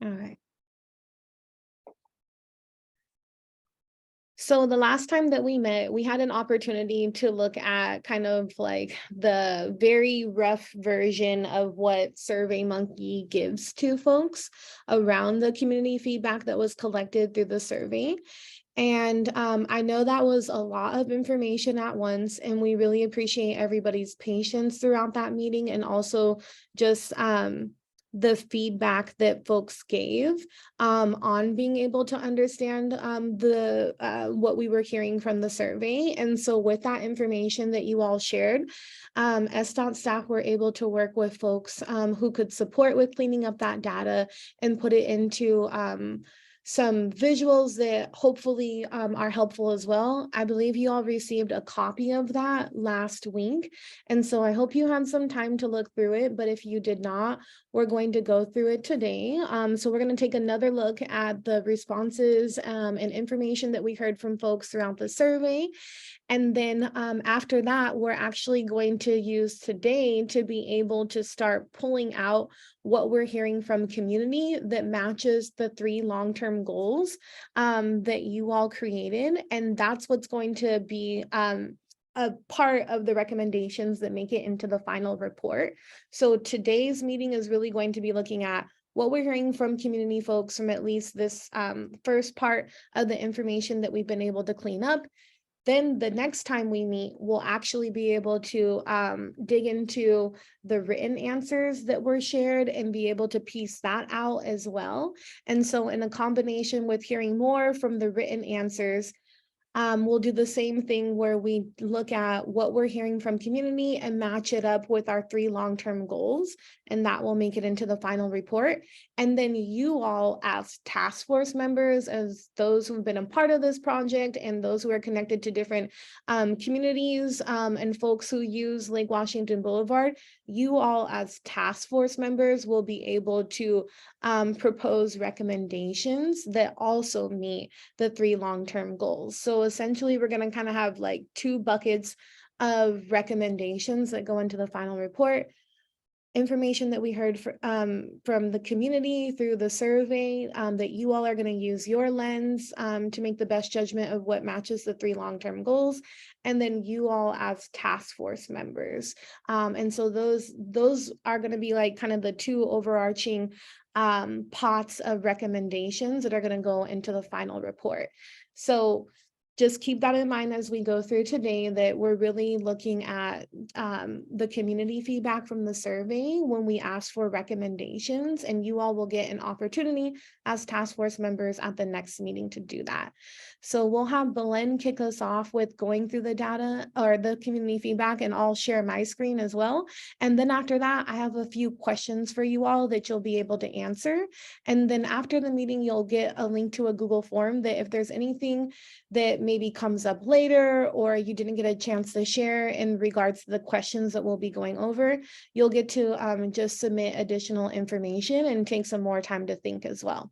All right. So the last time that we met, we had an opportunity to look at kind of like the very rough version of what SurveyMonkey gives to folks around the community feedback that was collected through the survey. And I know that was a lot of information at once, and we really appreciate everybody's patience throughout that meeting, and also just the feedback that folks gave on being able to understand the what we were hearing from the survey. And so with that information that you all shared, SDOT staff were able to work with folks who could support with cleaning up that data and put it into some visuals that hopefully are helpful as well. I believe you all received a copy of that last week. And so I hope you had some time to look through it, but if you did not, we're going to go through it today. So we're going to take another look at the responses and information that we heard from folks throughout the survey. And then after that, we're actually going to use today to be able to start pulling out what we're hearing from community that matches the 3 long-term goals that you all created. And that's what's going to be a part of the recommendations that make it into the final report. So today's meeting is really going to be looking at what we're hearing from community folks from at least this first part of the information that we've been able to clean up. Then the next time we meet, we'll actually be able to dig into the written answers that were shared and be able to piece that out as well. And so in a combination with hearing more from the written answers, we'll do the same thing where we look at what we're hearing from community and match it up with our 3 long-term goals, and that will make it into the final report. And then you all as task force members, as those who've been a part of this project and those who are connected to different communities and folks who use Lake Washington Boulevard, you all as task force members will be able to propose recommendations that also meet the 3 long-term goals. So essentially, we're going to kind of have like 2 buckets of recommendations that go into the final report. Information that we heard from the community through the survey that you all are going to use your lens to make the best judgment of what matches the 3 long-term goals, and then you all as task force members. And so those are going to be like kind of the 2 overarching pots of recommendations that are going to go into the final report. So just keep that in mind as we go through today, that we're really looking at the community feedback from the survey when we ask for recommendations, and you all will get an opportunity as task force members at the next meeting to do that. So we'll have Belen kick us off with going through the data or the community feedback, and I'll share my screen as well. And then after that, I have a few questions for you all that you'll be able to answer. And then after the meeting, you'll get a link to a Google form that if there's anything that maybe comes up later or you didn't get a chance to share in regards to the questions that we'll be going over, you'll get to just submit additional information and take some more time to think as well.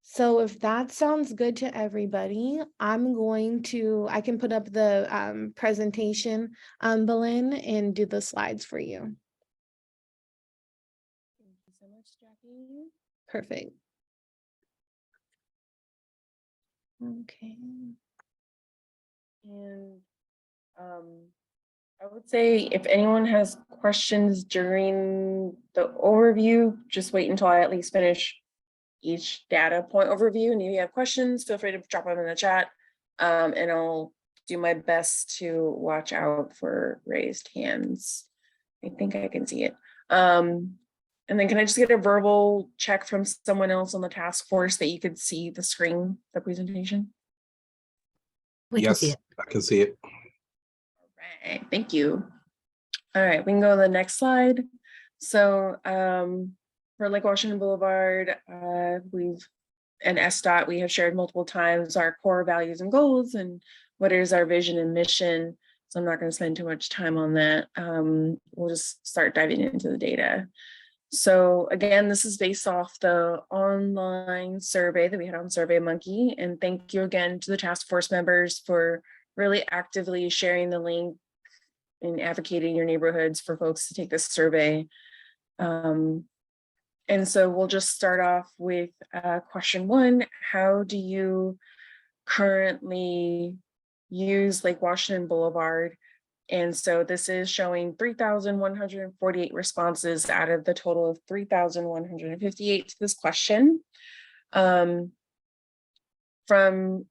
So if that sounds good to everybody, I can put up the presentation, Belen, and do the slides for you. Thank you so much, Jackie. Perfect. Okay. And I would say if anyone has questions during the overview, just wait until I at least finish each data point overview. And if you have questions, feel free to drop them in the chat. And I'll do my best to watch out for raised hands. I think I can see it. And then can I just get a verbal check from someone else on the task force that you could see the screen, the presentation? We can see it. I can see it. All right, thank you. All right, we can go to the next slide. So for Lake Washington Boulevard, and SDOT, we have shared multiple times our core values and goals and what is our vision and mission. So I'm not going to spend too much time on that. We'll just start diving into the data. So again, this is based off the online survey that we had on SurveyMonkey. And thank you again to the task force members for really actively sharing the link and advocating in your neighborhoods for folks to take this survey. And And so we'll just start off with question 1. How do you currently use Lake Washington Boulevard? And so this is showing 3,148 responses out of the total of 3,158 to this question. From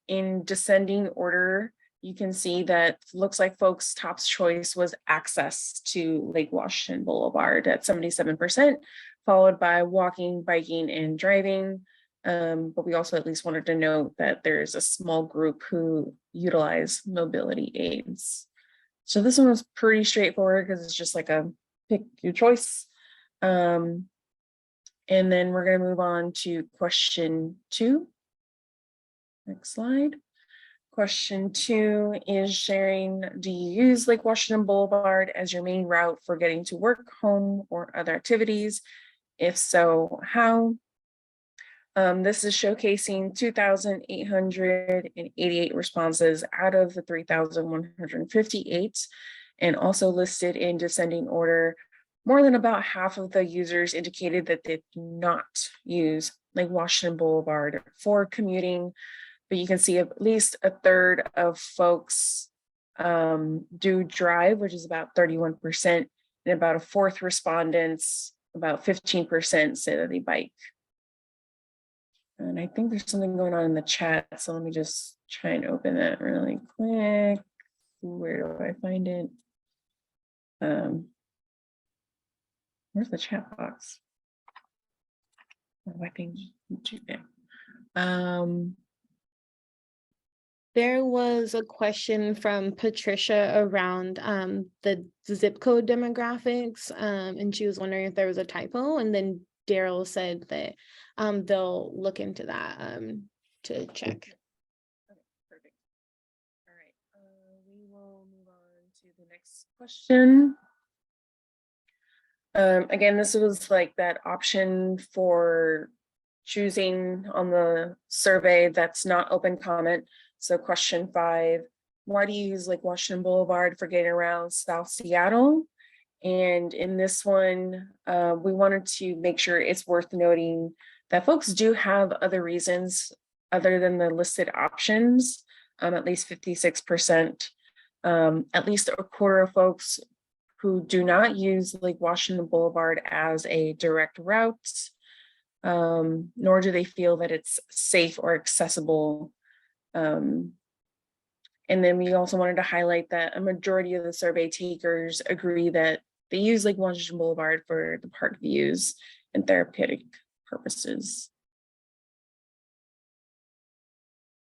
in descending order, you can see that looks like folks' top choice was access to Lake Washington Boulevard at 77%, followed by walking, biking, and driving. But we also at least wanted to note that there's a small group who utilize mobility aids. So this one was pretty straightforward because it's just like a pick your choice. And then we're going to move on to question 2. Next slide. Question 2 is sharing, do you use Lake Washington Boulevard as your main route for getting to work, home, or other activities? If so, how? This is showcasing 2,888 responses out of the 3,158, and also listed in descending order. More than about half of the users indicated that they do not use Lake Washington Boulevard for commuting, but you can see at least a third of folks do drive, which is about 31%, and about a fourth respondents, about 15%, say that they bike. And I think there's something going on in the chat, so let me just try and open that really quick. Where do I find it? Where's the chat box? Oh, I think There was a question from Patricia around the zip code demographics, and she was wondering if there was a typo, and then Daryl said that they'll look into that to check. Okay, perfect. All right, we will move on to the next question. Again, this was like that option for choosing on the survey that's not open comment. So question 5, why do you use Lake Washington Boulevard for getting around South Seattle? And in this one, we wanted to make sure it's worth noting that folks do have other reasons other than the listed options, at least 56%, at least a quarter of folks who do not use Lake Washington Boulevard as a direct route, nor do they feel that it's safe or accessible. And then we also wanted to highlight that a majority of the survey takers agree that they use Lake Washington Boulevard for the park views and therapeutic purposes.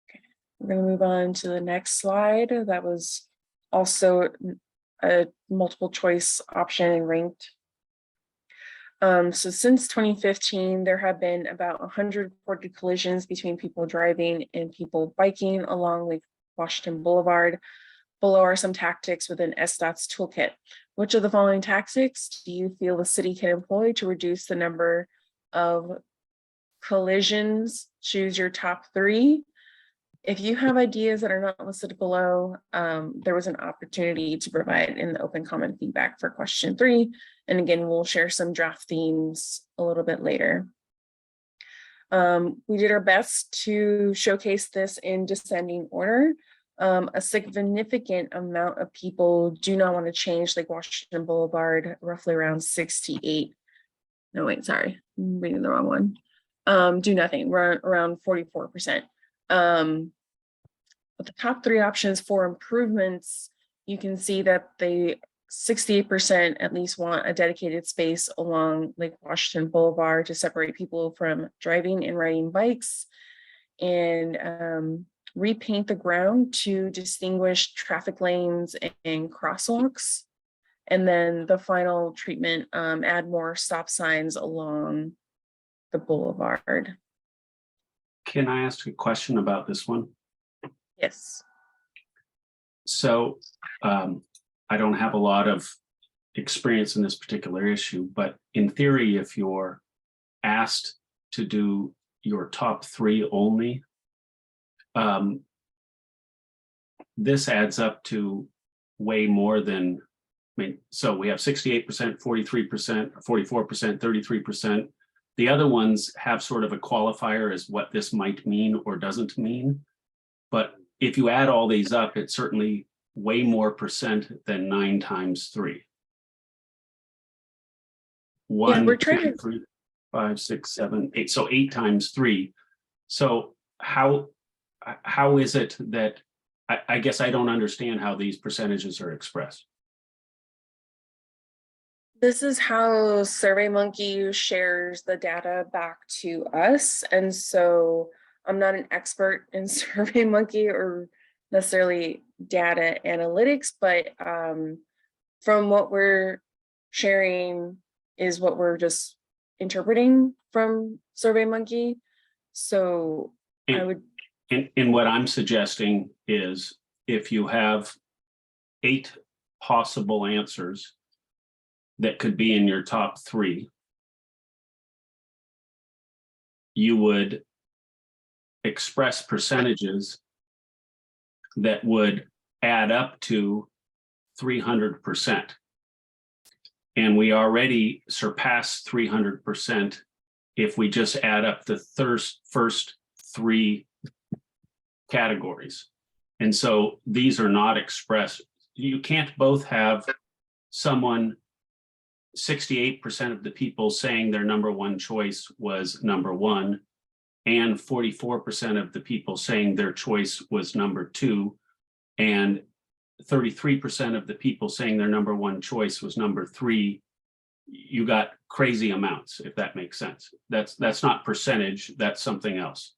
Okay, we're going to move on to the next slide. That was also a multiple choice option and ranked. So since 2015, there have been about 140 collisions between people driving and people biking along Lake Washington Boulevard. Below are some tactics within SDOT's toolkit. Which of the following tactics do you feel the city can employ to reduce the number of collisions? Choose your top 3. If you have ideas that are not listed below, there was an opportunity to provide in the open comment feedback for question 3. And again, we'll share some draft themes a little bit later. We did our best to showcase this in descending order. A significant amount of people do not want to change Lake Washington Boulevard, roughly around 68. No, wait, sorry, I'm reading the wrong one. Do nothing, around 44%. But the top 3 options for improvements, you can see that they 68% at least want a dedicated space along Lake Washington Boulevard to separate people from driving and riding bikes, and repaint the ground to distinguish traffic lanes and crosswalks. And then the final treatment, add more stop signs along the boulevard. Can I ask a question about this one? Yes. So I don't have a lot of experience in this particular issue, but in theory, if you're asked to do your top 3 only, this adds up to way more than, I mean, so we have 68%, 43%, 44%, 33%. The other ones have sort of a qualifier as what this might mean or doesn't mean. But if you add all these up, it's certainly way more percent than 9 times 3. One, we're 2, trying to 3, 5, 6, 7, 8. So 8 times 3. So how is it that I guess I don't understand how these percentages are expressed. This is how SurveyMonkey shares the data back to us. And so I'm not an expert in SurveyMonkey or necessarily data analytics, but from what we're sharing is what we're just interpreting from SurveyMonkey. So I would. And what I'm suggesting is if you have 8 possible answers that could be in your top 3, you would express percentages that would add up to 300%. And we already surpassed 300% if we just add up the first 3 categories. And so these are not expressed. You can't both have someone 68% of the people saying their number 1 choice was number 1 and 44% of the people saying their choice was number 2 and 33% of the people saying their number 1 choice was number 3. You got crazy amounts, if that makes sense. That's not percentage, that's something else.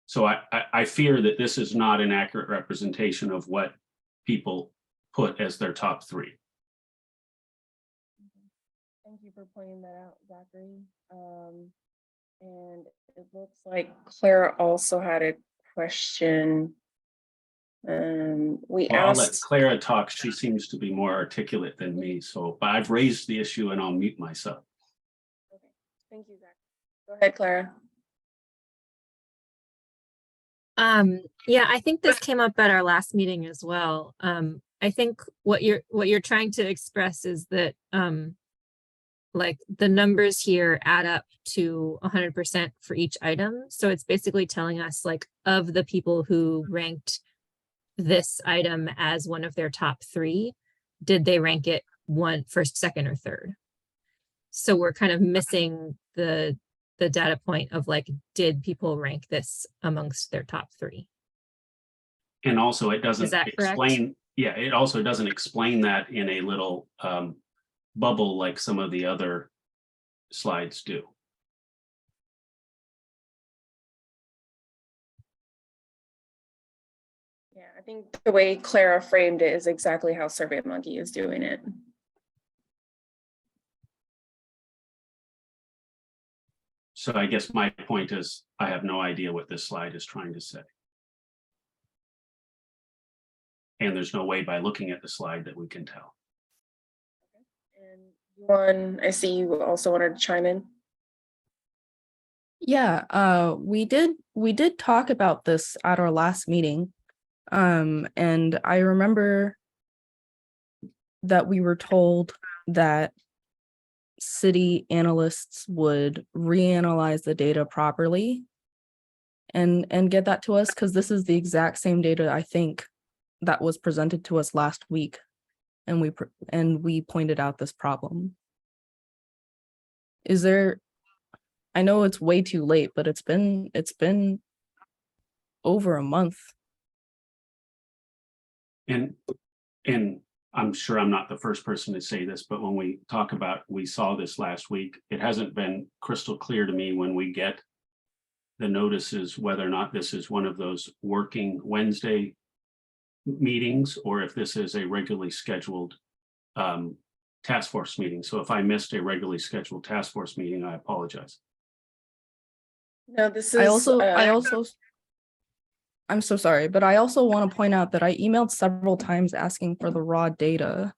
So I fear that this is not an accurate representation of what people put as their top 3. Thank you for pointing that out, Zachary. And it looks like Clara also had a question. I'll let Clara talk. She seems to be more articulate than me. So, but I've raised the issue and I'll mute myself. Okay, thank you, Zach. Go ahead, Clara. Yeah, I think this came up at our last meeting as well. I think what you're trying to express is that like the numbers here add up to 100% for each item. So it's basically telling us like of the people who ranked this item as one of their top 3, did they rank it first, second, or third? So we're kind of missing the data point of like, did people rank this amongst their top 3? And also it doesn't explain, correct? Yeah, it also doesn't explain that in a little bubble like some of the other slides do. Yeah, I think the way Clara framed it is exactly how SurveyMonkey is doing it. So I guess my point is I have no idea what this slide is trying to say. And there's no way by looking at the slide that we can tell. And I see you also wanted to chime in. Yeah, we did talk about this at our last meeting. And I remember that we were told that city analysts would reanalyze the data properly and get that to us, because this is the exact same data I think that was presented to us last week, and we pointed out this problem. Is there, I know it's way too late, but it's been over a month. And I'm sure I'm not the first person to say this, but when we talk about, we saw this last week, it hasn't been crystal clear to me when we get the notices whether or not this is one of those working Wednesday meetings or if this is a regularly scheduled task force meeting. So if I missed a regularly scheduled task force meeting, I apologize. No, this is. I'm so sorry, but I also want to point out that I emailed several times asking for the raw data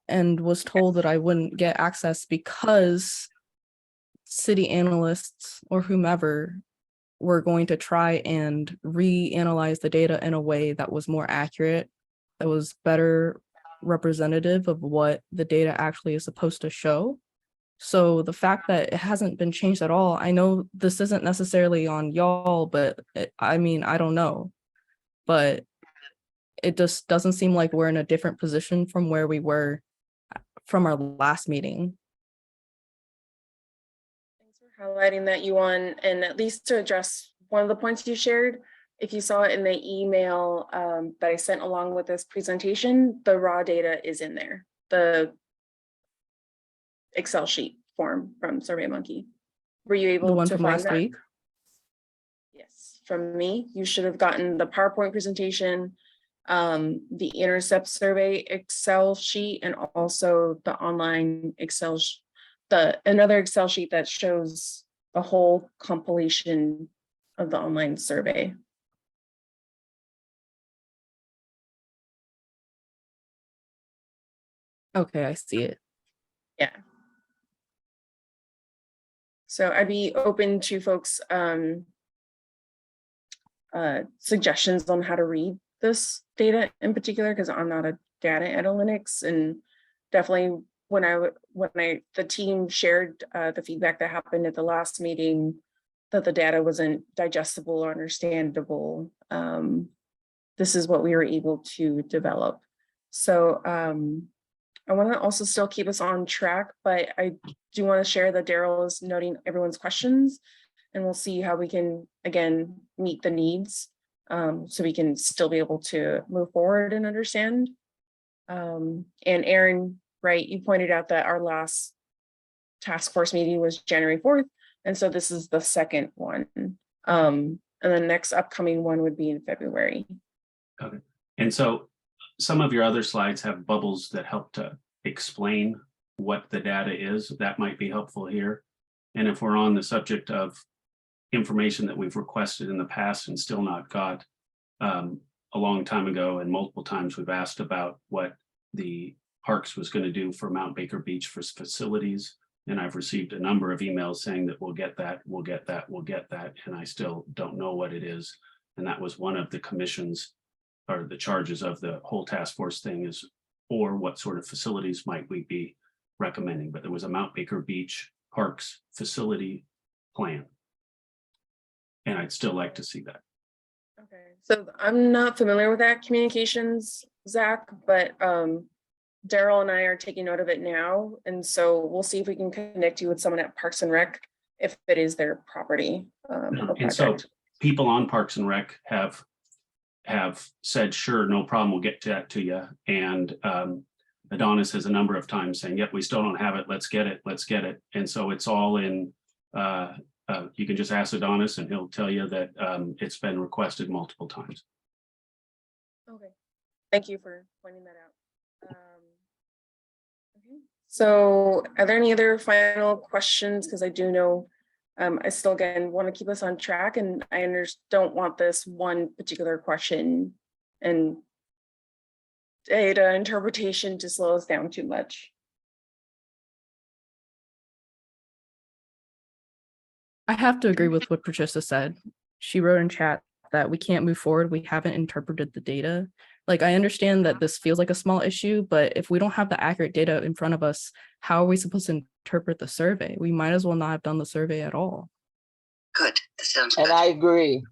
and was told that I wouldn't get access because city analysts or whomever were going to try and reanalyze the data in a way that was more accurate, that was better representative of what the data actually is supposed to show. So the fact that it hasn't been changed at all, I know this isn't necessarily on y'all, but I mean, I don't know. But it just doesn't seem like we're in a different position from where we were from our last meeting. Thanks for highlighting that, Yuan, and at least to address one of the points you shared. If you saw it in the email that I sent along with this presentation, the raw data is in there. The Excel sheet form from SurveyMonkey. Were you able The one to from find last that? week. Yes, from me. You should have gotten the PowerPoint presentation, the Intercept survey Excel sheet, and also the online Excel, another Excel sheet that shows the whole compilation of the online survey. Okay, I see it. Yeah. So I'd be open to folks' suggestions on how to read this data in particular, because I'm not a data analytics, and definitely when the team shared the feedback that happened at the last meeting that the data wasn't digestible or understandable, this is what we were able to develop. So I want to also still keep us on track, but I do want to share that Daryl is noting everyone's questions, and we'll see how we can, again, meet the needs so we can still be able to move forward and understand. And Aaron, right, you pointed out that our last task force meeting was January 4th, and so this is the second one. And the next upcoming one would be in February. Okay. And so some of your other slides have bubbles that help to explain what the data is. That might be helpful here. And if we're on the subject of information that we've requested in the past and still not got, a long time ago and multiple times we've asked about what the Parks was going to do for Mount Baker Beach for facilities. And I've received a number of emails saying that we'll get that, we'll get that, we'll get that. And I still don't know what it is. And that was one of the commissions or the charges of the whole task force thing, is, or what sort of facilities might we be recommending? But there was a Mount Baker Beach Parks facility plan. And I'd still like to see that. Okay, so I'm not familiar with that communications, Zach, but Daryl and I are taking note of it now. And so we'll see if we can connect you with someone at Parks and Rec if it is their property. And so people on Parks and Rec have said, sure, no problem, we'll get that to you. And Adonis has a number of times saying, yep, we still don't have it, let's get it, let's get it. And so it's all in, you can just ask Adonis and he'll tell you that it's been requested multiple times. Okay, thank you for pointing that out. Okay. So are there any other final questions? Because I do know I still, again, want to keep us on track, and I don't want this one particular question and data interpretation to slow us down too much. I have to agree with what Patricia said. She wrote in chat that we can't move forward. We haven't interpreted the data. Like, I understand that this feels like a small issue, but if we don't have the accurate data in front of us, how are we supposed to interpret the survey? We might as well not have done the survey at all. Good, that sounds good. And I agree.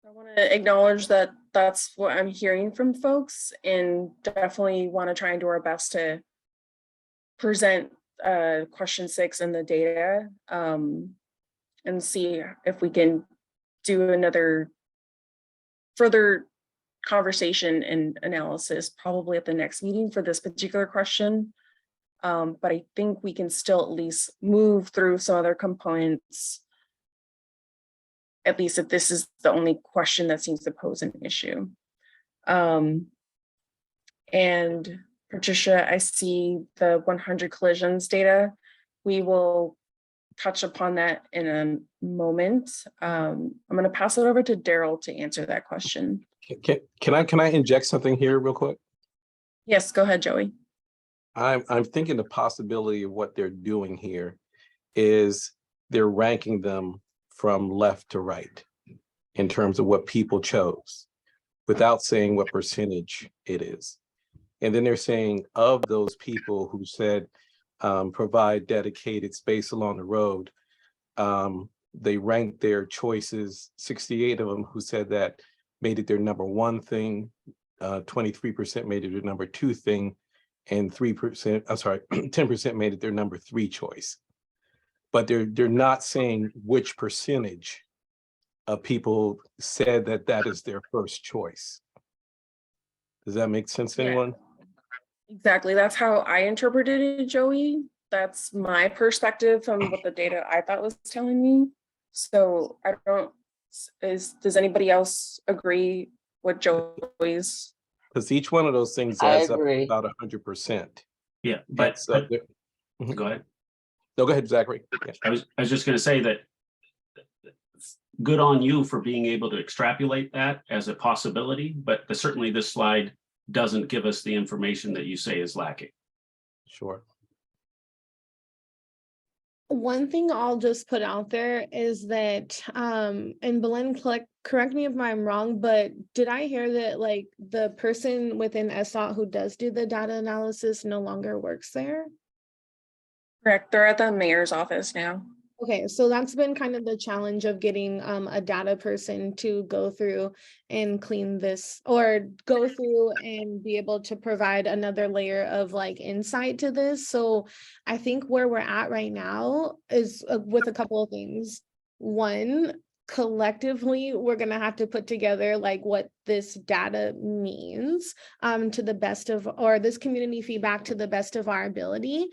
I want to acknowledge that that's what I'm hearing from folks, and definitely want to try and do our best to present question 6 and the data and see if we can do another further conversation and analysis probably at the next meeting for this particular question. But I think we can still at least move through some other components, at least if this is the only question that seems to pose an issue. And Patricia, I see the 100 collisions data. We will touch upon that in a moment. I'm going to pass it over to Daryl to answer that question. Can I inject something here real quick? Yes, go ahead, Joey. I'm thinking the possibility of what they're doing here is they're ranking them from left to right in terms of what people chose, without saying what percentage it is. And then they're saying of those people who said provide dedicated space along the road, they ranked their choices, 68 of them who said that made it their number one thing, 23% made it their number two thing, and 3%, I'm sorry, 10% made it their number three choice. But they're not saying which percentage of people said that that is their first choice. Does that make sense to Yeah. anyone? Exactly. That's how I interpreted it, Joey. That's my perspective from what the data I thought was telling me. So I don't, does anybody else agree with Joey's? Because each one of those things I adds up to agree. about 100%. Yeah, but Mhm. go ahead. No, go ahead, Zachary. Yeah. I was just gonna say that good on you for being able to extrapolate that as a possibility, but certainly this slide doesn't give us the information that you say is lacking. Sure. One thing I'll just put out there is that, and Belen, correct me if I'm wrong, but did I hear that like the person within SDOT who does do the data analysis no longer works there? Correct. They're at the mayor's office now. Okay, so that's been kind of the challenge of getting a data person to go through and clean this, or go through and be able to provide another layer of like insight to this. So I think where we're at right now is with a couple of things. One, collectively, we're gonna have to put together like what this data means to the best of, or this community feedback to the best of our ability.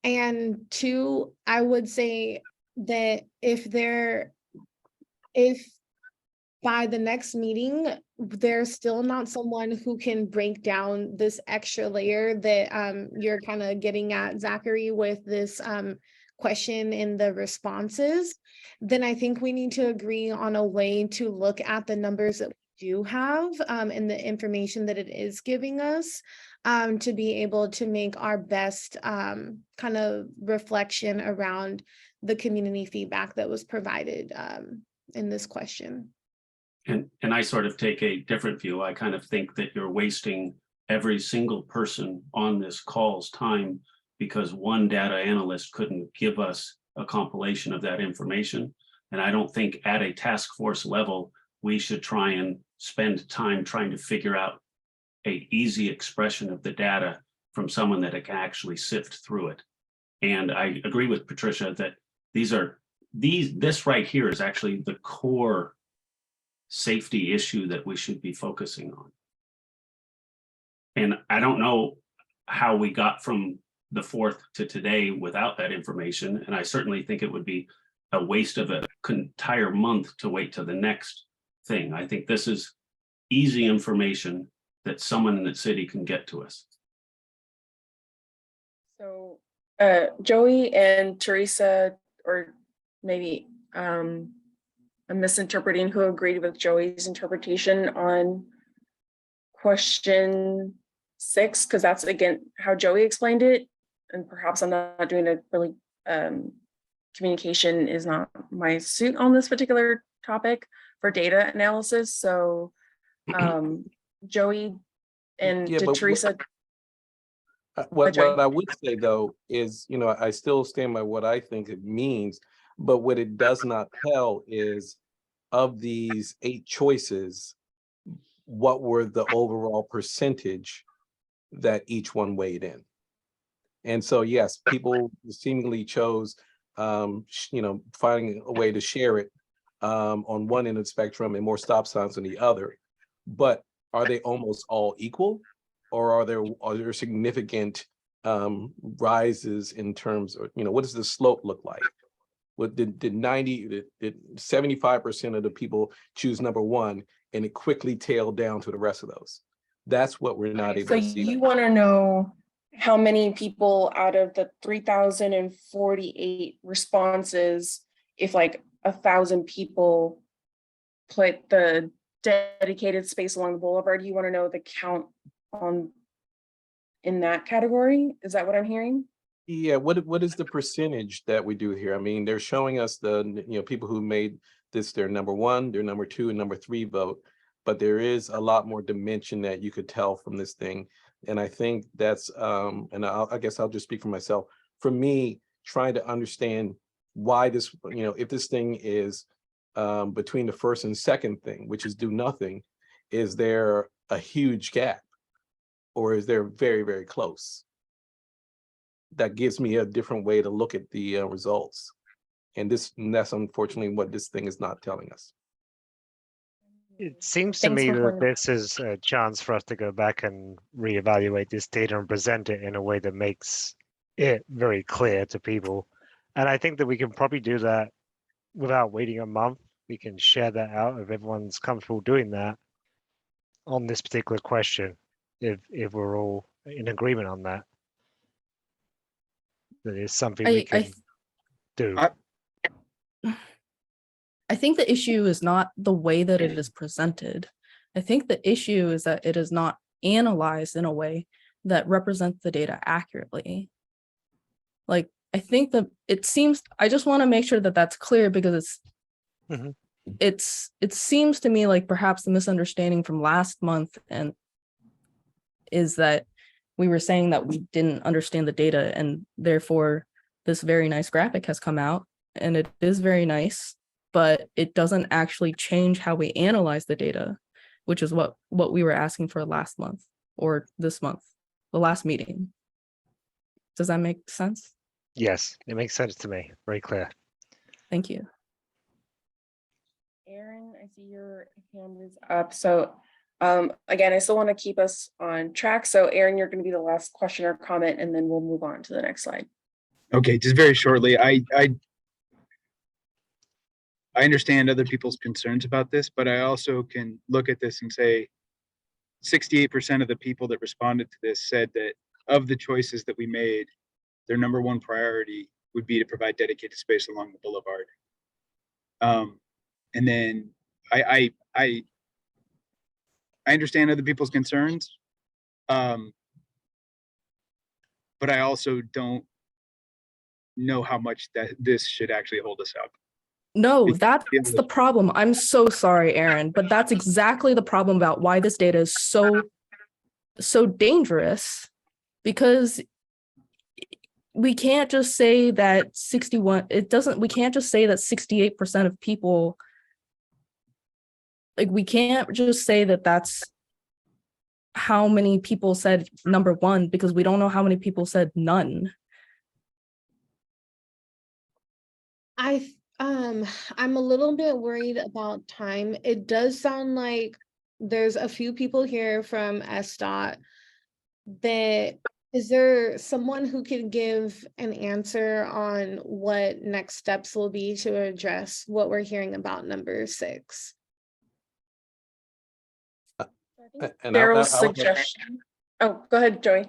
And two, I would say that if by the next meeting, there's still not someone who can break down this extra layer that you're kind of getting at, Zachary, with this question in the responses, then I think we need to agree on a way to look at the numbers that we do have and the information that it is giving us to be able to make our best kind of reflection around the community feedback that was provided in this question. And I sort of take a different view. I kind of think that you're wasting every single person on this call's time because one data analyst couldn't give us a compilation of that information. And I don't think at a task force level, we should try and spend time trying to figure out an easy expression of the data from someone that can actually sift through it. And I agree with Patricia that this right here is actually the core safety issue that we should be focusing on. And I don't know how we got from the 4th to today without that information. And I certainly think it would be a waste of an entire month to wait to the next thing. I think this is easy information that someone in the city can get to us. So Joey and Teresa, or maybe I'm misinterpreting, who agreed with Joey's interpretation on question 6, because that's again how Joey explained it, and perhaps I'm not doing a really communication is not my suit on this particular topic for data analysis. So Joey and Yeah, but Teresa. what I would say though is, you know, I still stand by what I think it means, but what it does not tell is of these 8 choices, what were the overall percentage that each one weighed in. And so, yes, people seemingly chose, you know, finding a way to share it on one end of the spectrum and more stop signs on the other. But are they almost all equal, or are there significant rises in terms of, you know, what does the slope look like? What did 75% of the people choose number 1, and it quickly tailed down to the rest of those? That's what we're not able So to see. you want to know how many people out of the 3,048 responses, if like 1,000 people put the dedicated space along the boulevard, you want to know the count on in that category? Is that what I'm hearing? Yeah, what is the percentage that we do here? I mean, they're showing us the, you know, people who made this their number 1, their number 2, and number 3 vote, but there is a lot more dimension that you could tell from this thing And I think that's, and I guess I'll just speak for myself. For me, trying to understand why this, if this thing is between the first and second thing, which is do nothing, is there a huge gap? Or is there very, very close? That gives me a different way to look at the results. And that's unfortunately what this thing is not telling us. It seems to Thanks me for that pointing that. this is a chance for us to go back and reevaluate this data and present it in a way that makes it very clear to people. And I think that we can probably do that without waiting a month. We can share that out if everyone's comfortable doing that on this particular question, if we're all in agreement on that. That is something we can do. I think the issue is not the way that it is presented. I think the issue is that it is not analyzed in a way that represents the data accurately. Like, I think that it seems, I just want to make sure that that's clear, because Mhm. it seems to me like perhaps the misunderstanding from last month and is that we were saying that we didn't understand the data, and therefore this very nice graphic has come out, and it is very nice, but it doesn't actually change how we analyze the data, which is what we were asking for last month or this month, the last meeting. Does that make sense? Yes, it makes sense to me. Very clear. Thank you. Aaron, I see your hand is up. So again, I still want to keep us on track. So Aaron, you're going to be the last question or comment, and then we'll move on to the next slide. Okay, just very shortly, I understand other people's concerns about this, but I also can look at this and say 68% of the people that responded to this said that of the choices that we made, their number one priority would be to provide dedicated space along the boulevard. And then I understand other people's concerns, but I also don't know how much that this should actually hold us up. No, that's the problem. I'm so sorry, Aaron, but that's exactly the problem about why this data is so dangerous, because we can't just say that 68% of people, like, we can't just say that that's how many people said number one, because we don't know how many people said none. I'm a little bit worried about time. It does sound like there's a few people here from SDOT. Is there someone who can give an answer on what next steps will be to address what we're hearing about number 6? And Daryl's I would- suggestion. Oh, go ahead, Joey.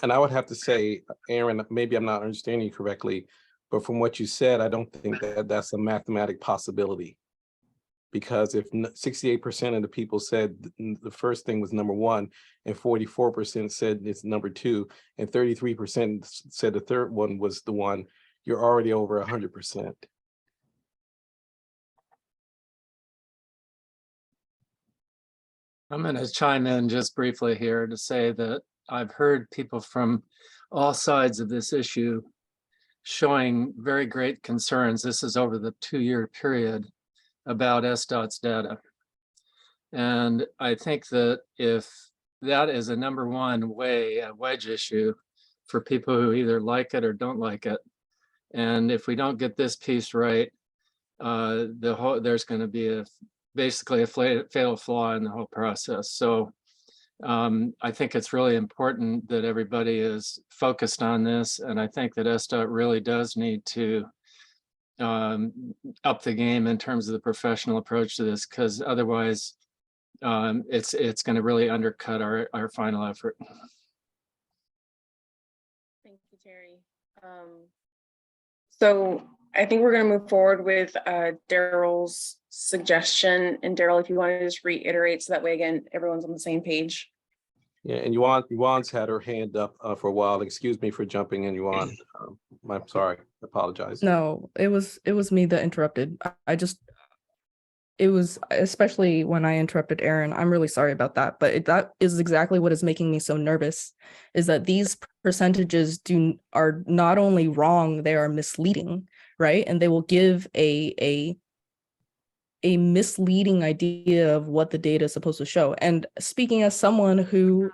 And I would have to say, Aaron, maybe I'm not understanding you correctly, but from what you said, I don't think that that's a mathematic possibility. Because if 68% of the people said the first thing was number one, and 44% said it's number two, and 33% said the third one was the one, you're already over 100%. I'm going to chime in just briefly here to say that I've heard people from all sides of this issue showing very great concerns. This is over the 2-year period about SDOT's data. And I think that if that is a number one a wedge issue for people who either like it or don't like it, and if we don't get this piece right, there's going to be basically a fatal flaw in the whole process. So I think it's really important that everybody is focused on this, and I think that SDOT really does need to up the game in terms of the professional approach to this, because otherwise it's going to really undercut our final effort. Thank you, Terry. So I think we're going to move forward with Daryl's suggestion. And Daryl, if you want to just reiterate, so that way, again, everyone's on the same page. Yeah, and Yuan's had her hand up for a while. Excuse me for jumping in, Yuan. I'm sorry. I apologize. No, it was me that interrupted. it was, especially when I interrupted Aaron, I'm really sorry about that, but that is exactly what is making me so nervous, is that these percentages are not only wrong, they are misleading, right? And they will give a misleading idea of what the data is supposed to show. And speaking as someone who,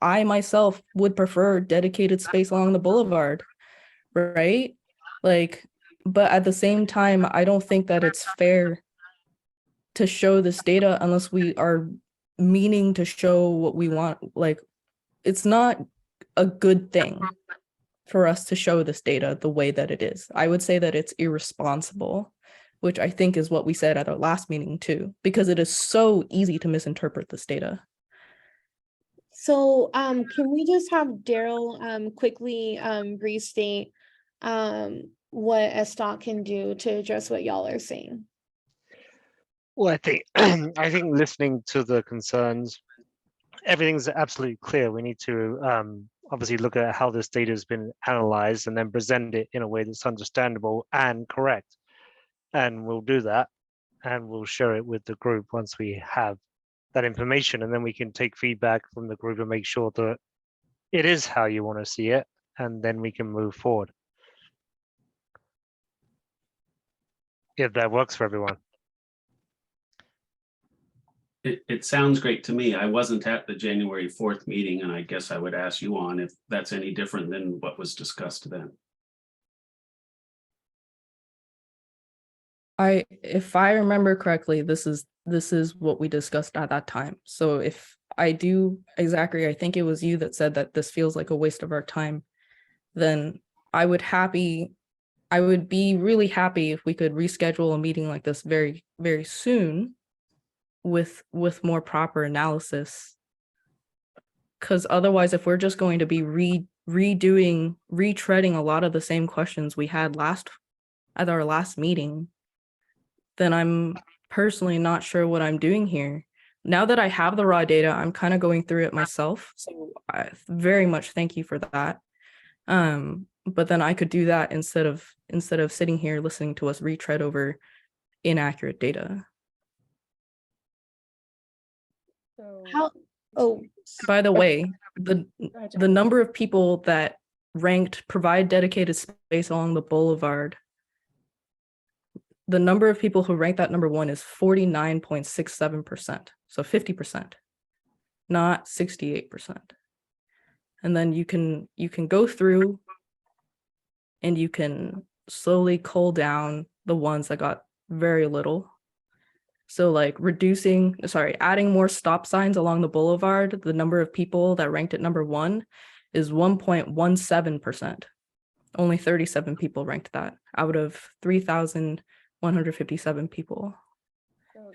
I myself would prefer dedicated space along the boulevard, right? Like, but at the same time, I don't think that it's fair to show this data unless we are meaning to show what we want. Like, it's not a good thing for us to show this data the way that it is. I would say that it's irresponsible, which I think is what we said at our last meeting too, because it is so easy to misinterpret this data. So can we just have Daryl quickly restate what SDOT can do to address what y'all are saying? Well, I think I think listening to the concerns, everything's absolutely clear. We need to obviously look at how this data has been analyzed and then present it in a way that's understandable and correct. And we'll do that, and we'll share it with the group once we have that information, and then we can take feedback from the group and make sure that it is how you want to see it, and then we can move forward. If that works for everyone. It sounds great to me. I wasn't at the January 4th meeting, and I guess I would ask you on if that's any different than what was discussed then. If I remember correctly, this is what we discussed at that time. So if I do, Zachary, I think it was you that said that this feels like a waste of our time, then I would be really happy if we could reschedule a meeting like this very, very soon with more proper analysis. Because otherwise, if we're just going to be retreading a lot of the same questions we had at our last meeting, then I'm personally not sure what I'm doing here. Now that I have the raw data, I'm kind of going through it myself. So I very much thank you for that. But then I could do that instead of sitting here listening to us retread over inaccurate data. How? Oh, By the way, the number of people that ranked provide dedicated space along the boulevard, the number of people who ranked that number 1 is 49.67%. So 50%, not 68%. And then you can go through and you can slowly cull down the ones that got very little. So like adding more stop signs along the boulevard, the number of people that ranked at number 1 is 1.17%. Only 37 people ranked that out of 3,157 people.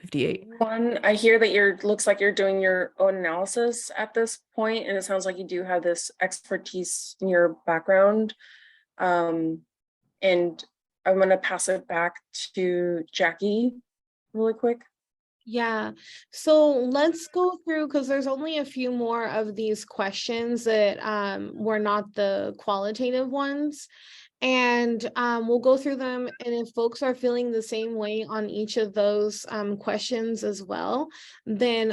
58. I hear that looks like you're doing your own analysis at this point, and it sounds like you do have this expertise in your background. And I'm going to pass it back to Jackie really quick. yeah. So let's go through, because there's only a few more of these questions that were not the qualitative ones. And we'll go through them. And if folks are feeling the same way on each of those questions as well, then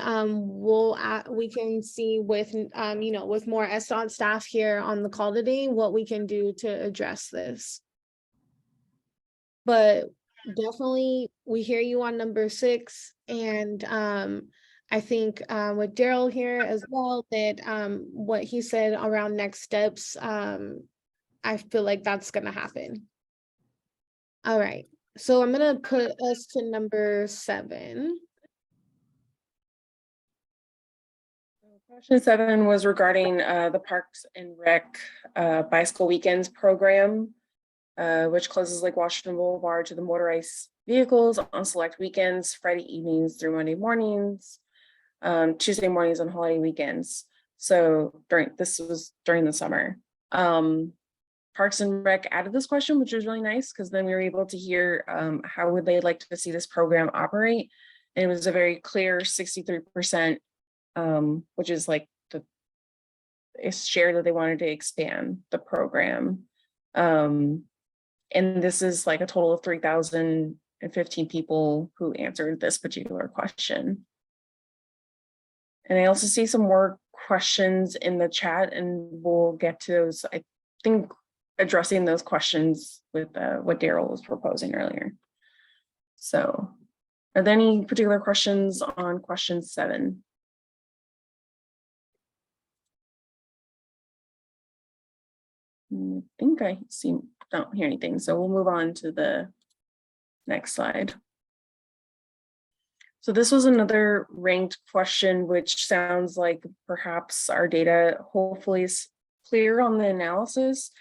we can see with with more SDOT staff here on the call today, what we can do to address this. But definitely we hear you on number 6. And I think with Daryl here as well, that what he said around next steps, I feel like that's going to happen. All right. So I'm going to put us to number 7. Question 7 was regarding the Parks and Rec Bicycle Weekends program, which closes Lake Washington Boulevard to the motorized vehicles on select weekends, Friday evenings through Monday mornings, Tuesday mornings on holiday weekends. So this was during the summer. Parks and Rec added this question, which was really nice because then we were able to hear how would they like to see this program operate. And it was a very clear 63%, which is like it's shared that they wanted to expand the program. And this is like a total of 3,000 15 people who answered this particular question. And I also see some more questions in the chat, and we'll get to those, I think, addressing those questions with what Daryl was proposing earlier. So are there any particular questions on question 7? I think I don't hear anything, so we'll move on to the next slide. So this was another ranked question, which sounds like perhaps our data hopefully is clear on the analysis,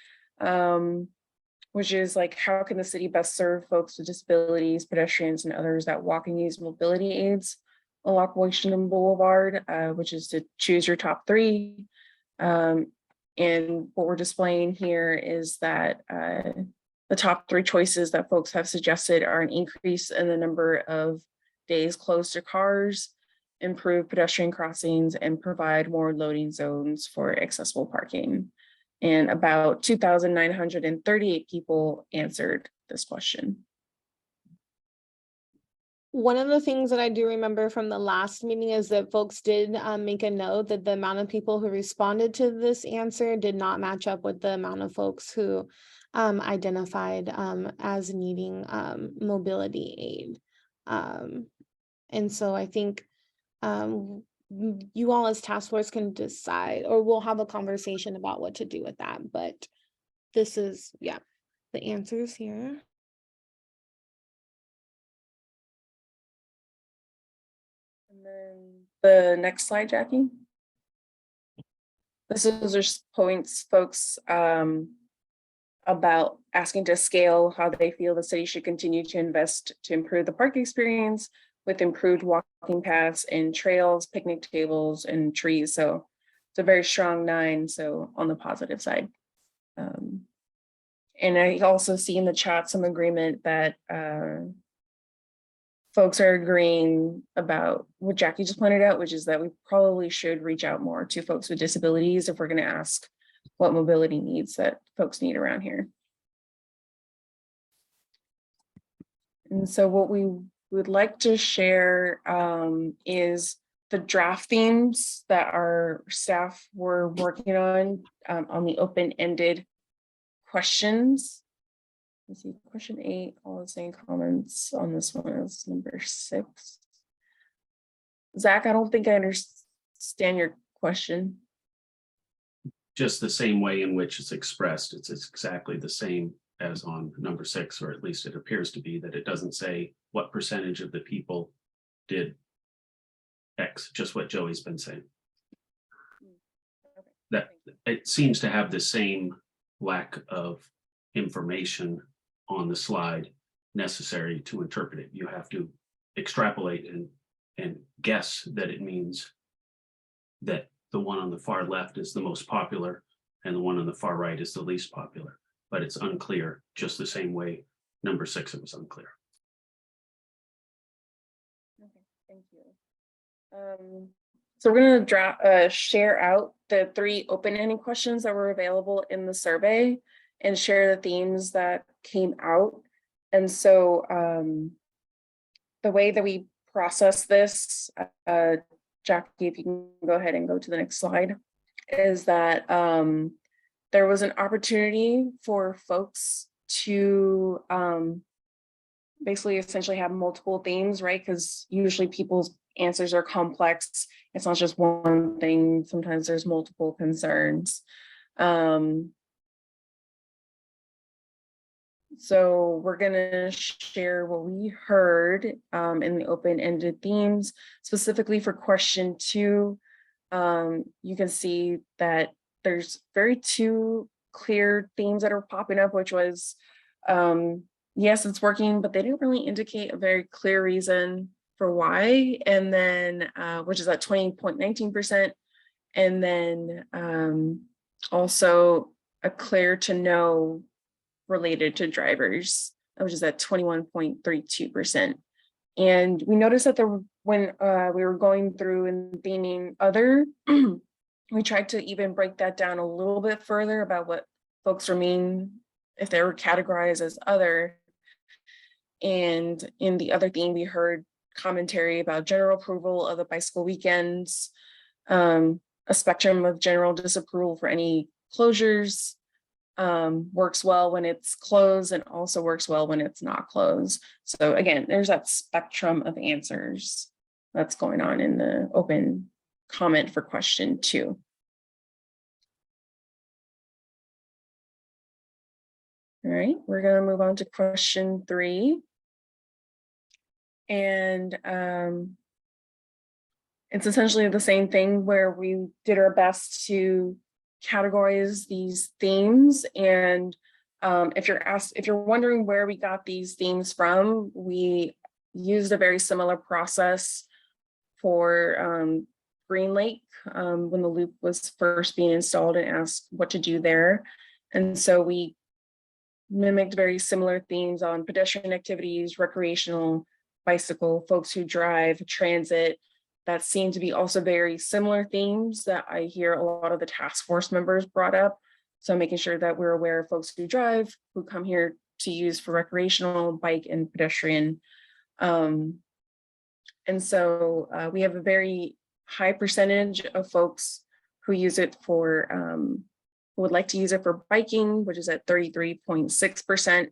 which is like, how can the city best serve folks with disabilities, pedestrians, and others that walk and use mobility aids along Washington Boulevard, which is to choose your top 3. And what we're displaying here is that the top 3 choices that folks have suggested are an increase in the number of days closed to cars, improve pedestrian crossings, and provide more loading zones for accessible parking. And about 2,938 people answered this question. One of the things that I do remember from the last meeting is that folks did make a note that the amount of people who responded to this answer did not match up with the amount of folks who identified as needing mobility aid. And so I think you all as task force can decide, or we'll have a conversation about what to do with that. But this is, yeah, the answers here. And then the next slide, Jackie. This is just points, folks, about asking to scale how they feel the city should continue to invest to improve the park experience with improved walking paths and trails, picnic tables, and trees. So it's a very strong 9, so on the positive side. And I also see in the chat some agreement that folks are agreeing about what Jackie just pointed out, which is that we probably should reach out more to folks with disabilities if we're going to ask what mobility needs that folks need around here. And so what we would like to share is the draft themes that our staff were working on the open-ended questions. Let's see, question 8, all the same comments on this one is number 6. Zach, I don't think I understand your question. Just the same way in which it's expressed. It's exactly the same as on number 6, or at least it appears to be, that it doesn't say what percentage of the people did X, just what Joey's been saying. That it seems to have the same lack of information on the slide necessary to interpret it. You have to extrapolate and guess that it means that the one on the far left is the most popular and the one on the far right is the least popular, but it's unclear, just the same way number 6, it was unclear. Okay, thank you. So we're going to share out the 3 open-ended questions that were available in the survey and share the themes that came out. And so the way that we process this, Jackie, if you can go ahead and go to the next slide, is that there was an opportunity for folks to basically essentially have multiple themes, right? Because usually people's answers are complex. It's not just one thing. Sometimes there's multiple concerns. So we're going to share what we heard in the open-ended themes, specifically for question 2. You can see that there's 2 clear themes that are popping up, which was, yes, it's working, but they didn't really indicate a very clear reason for why. And then, which is at 20.19%. And then also a clear to no related to drivers, which is at 21.32%. And we noticed that when we were going through and theming other, we tried to even break that down a little bit further about what folks were mean if they were categorized as other. And in the other theme, we heard commentary about general approval of the bicycle weekends, a spectrum of general disapproval for any closures, works well when it's closed and also works well when it's not closed. So again, there's that spectrum of answers that's going on in the open comment for question 2. All right, we're going to move on to question 3. And it's essentially the same thing where we did our best to categorize these themes. And if you're wondering where we got these themes from, we used a very similar process for Green Lake when the loop was first being installed and asked what to do there. And so we mimicked very similar themes on pedestrian activities, recreational, bicycle, folks who drive, transit. That seem to be also very similar themes that I hear a lot of the task force members brought up. So making sure that we're aware of folks who drive, who come here to use for recreational, bike, and pedestrian. And so we have a very high percentage of folks who use it for, who would like to use it for biking, which is at 33.6%.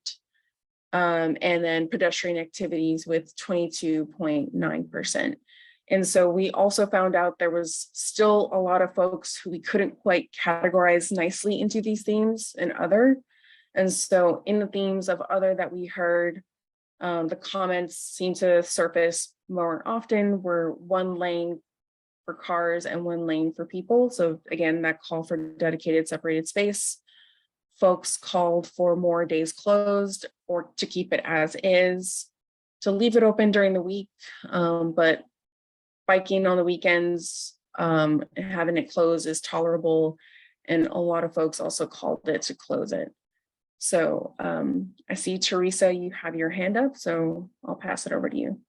And then pedestrian activities with 22.9%. And so we also found out there was still a lot of folks who we couldn't quite categorize nicely into these themes and other. And so in the themes of other that we heard, the comments seem to surface more often were 1 lane for cars and 1 lane for people. So again, that call for dedicated separated space. Folks called for more days closed or to keep it as is, to leave it open during the week, but biking on the weekends, having it closed is tolerable. And a lot of folks also called it to close it. So I see Teresa, you have your hand up, so I'll pass it over to you.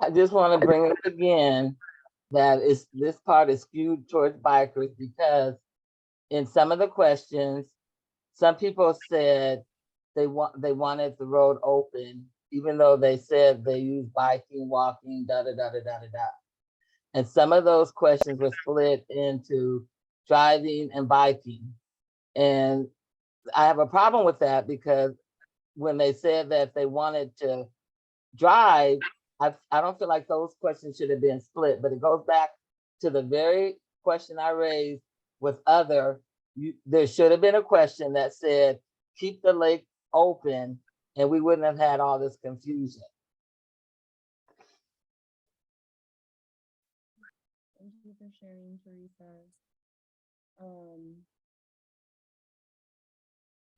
I just want to bring up again that this part is skewed towards bikers, because in some of the questions, some people said they wanted the road open, even though they said they use biking, walking, da da da da da da da. And some of those questions were split into driving and biking. And I have a problem with that, because when they said that they wanted to drive, I don't feel like those questions should have been split, but it goes back to the very question I raised with other. There should have been a question that said, keep the lake open, and we wouldn't have had all this confusion. Thank you for sharing, Teresa.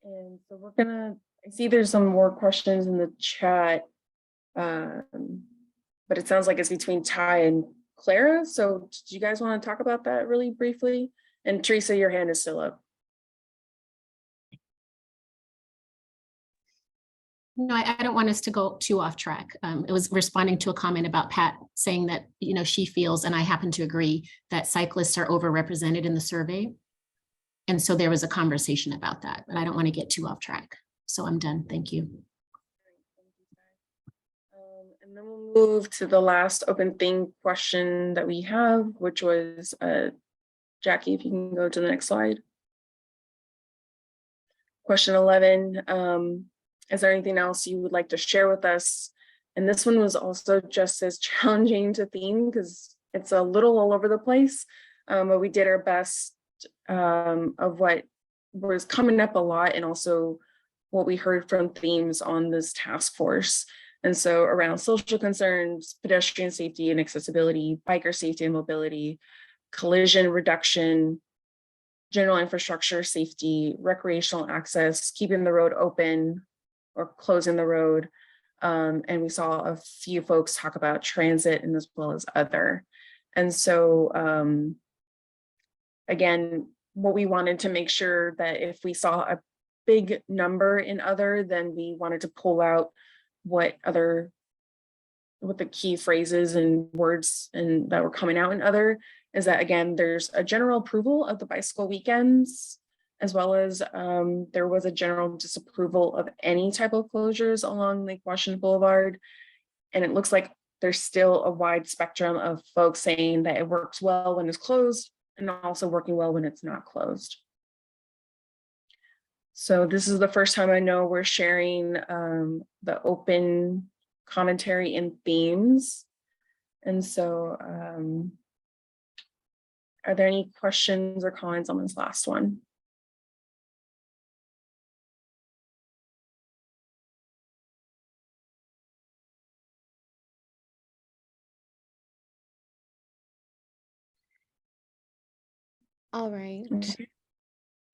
And so we're gonna, I see there's some more questions in the chat, but it sounds like it's between Ty and Clara. So do you guys want to talk about that really briefly? And Teresa, your hand is still up. No, I don't want us to go too off track. It was responding to a comment about Pat saying that, you know, she feels, and I happen to agree, that cyclists are overrepresented in the survey. And so there was a conversation about that, but I don't want to get too off track. So I'm done. Thank you. And then we'll move to the last open thing question that we have, which was, Jackie, if you can go to the next slide. Question 11. Is there anything else you would like to share with us? And this one was also just as challenging to theme, because it's a little all over the place, but we did our best of what was coming up a lot, and also what we heard from themes on this task force. And so around social concerns, pedestrian safety and accessibility, biker safety and mobility, collision reduction, general infrastructure safety, recreational access, keeping the road open or closing the road. And we saw a few folks talk about transit and as well as other. And so again, what we wanted to make sure that if we saw a big number in other, then we wanted to pull out what the key phrases and words and that were coming out in other, is that again, there's a general approval of the bicycle weekends, as well as there was a general disapproval of any type of closures along Lake Washington Boulevard. And it looks like there's still a wide spectrum of folks saying that it works well when it's closed and also working well when it's not closed. So this is the first time I know we're sharing the open commentary and themes. And so are there any questions or comments on this last one? All right. Okay.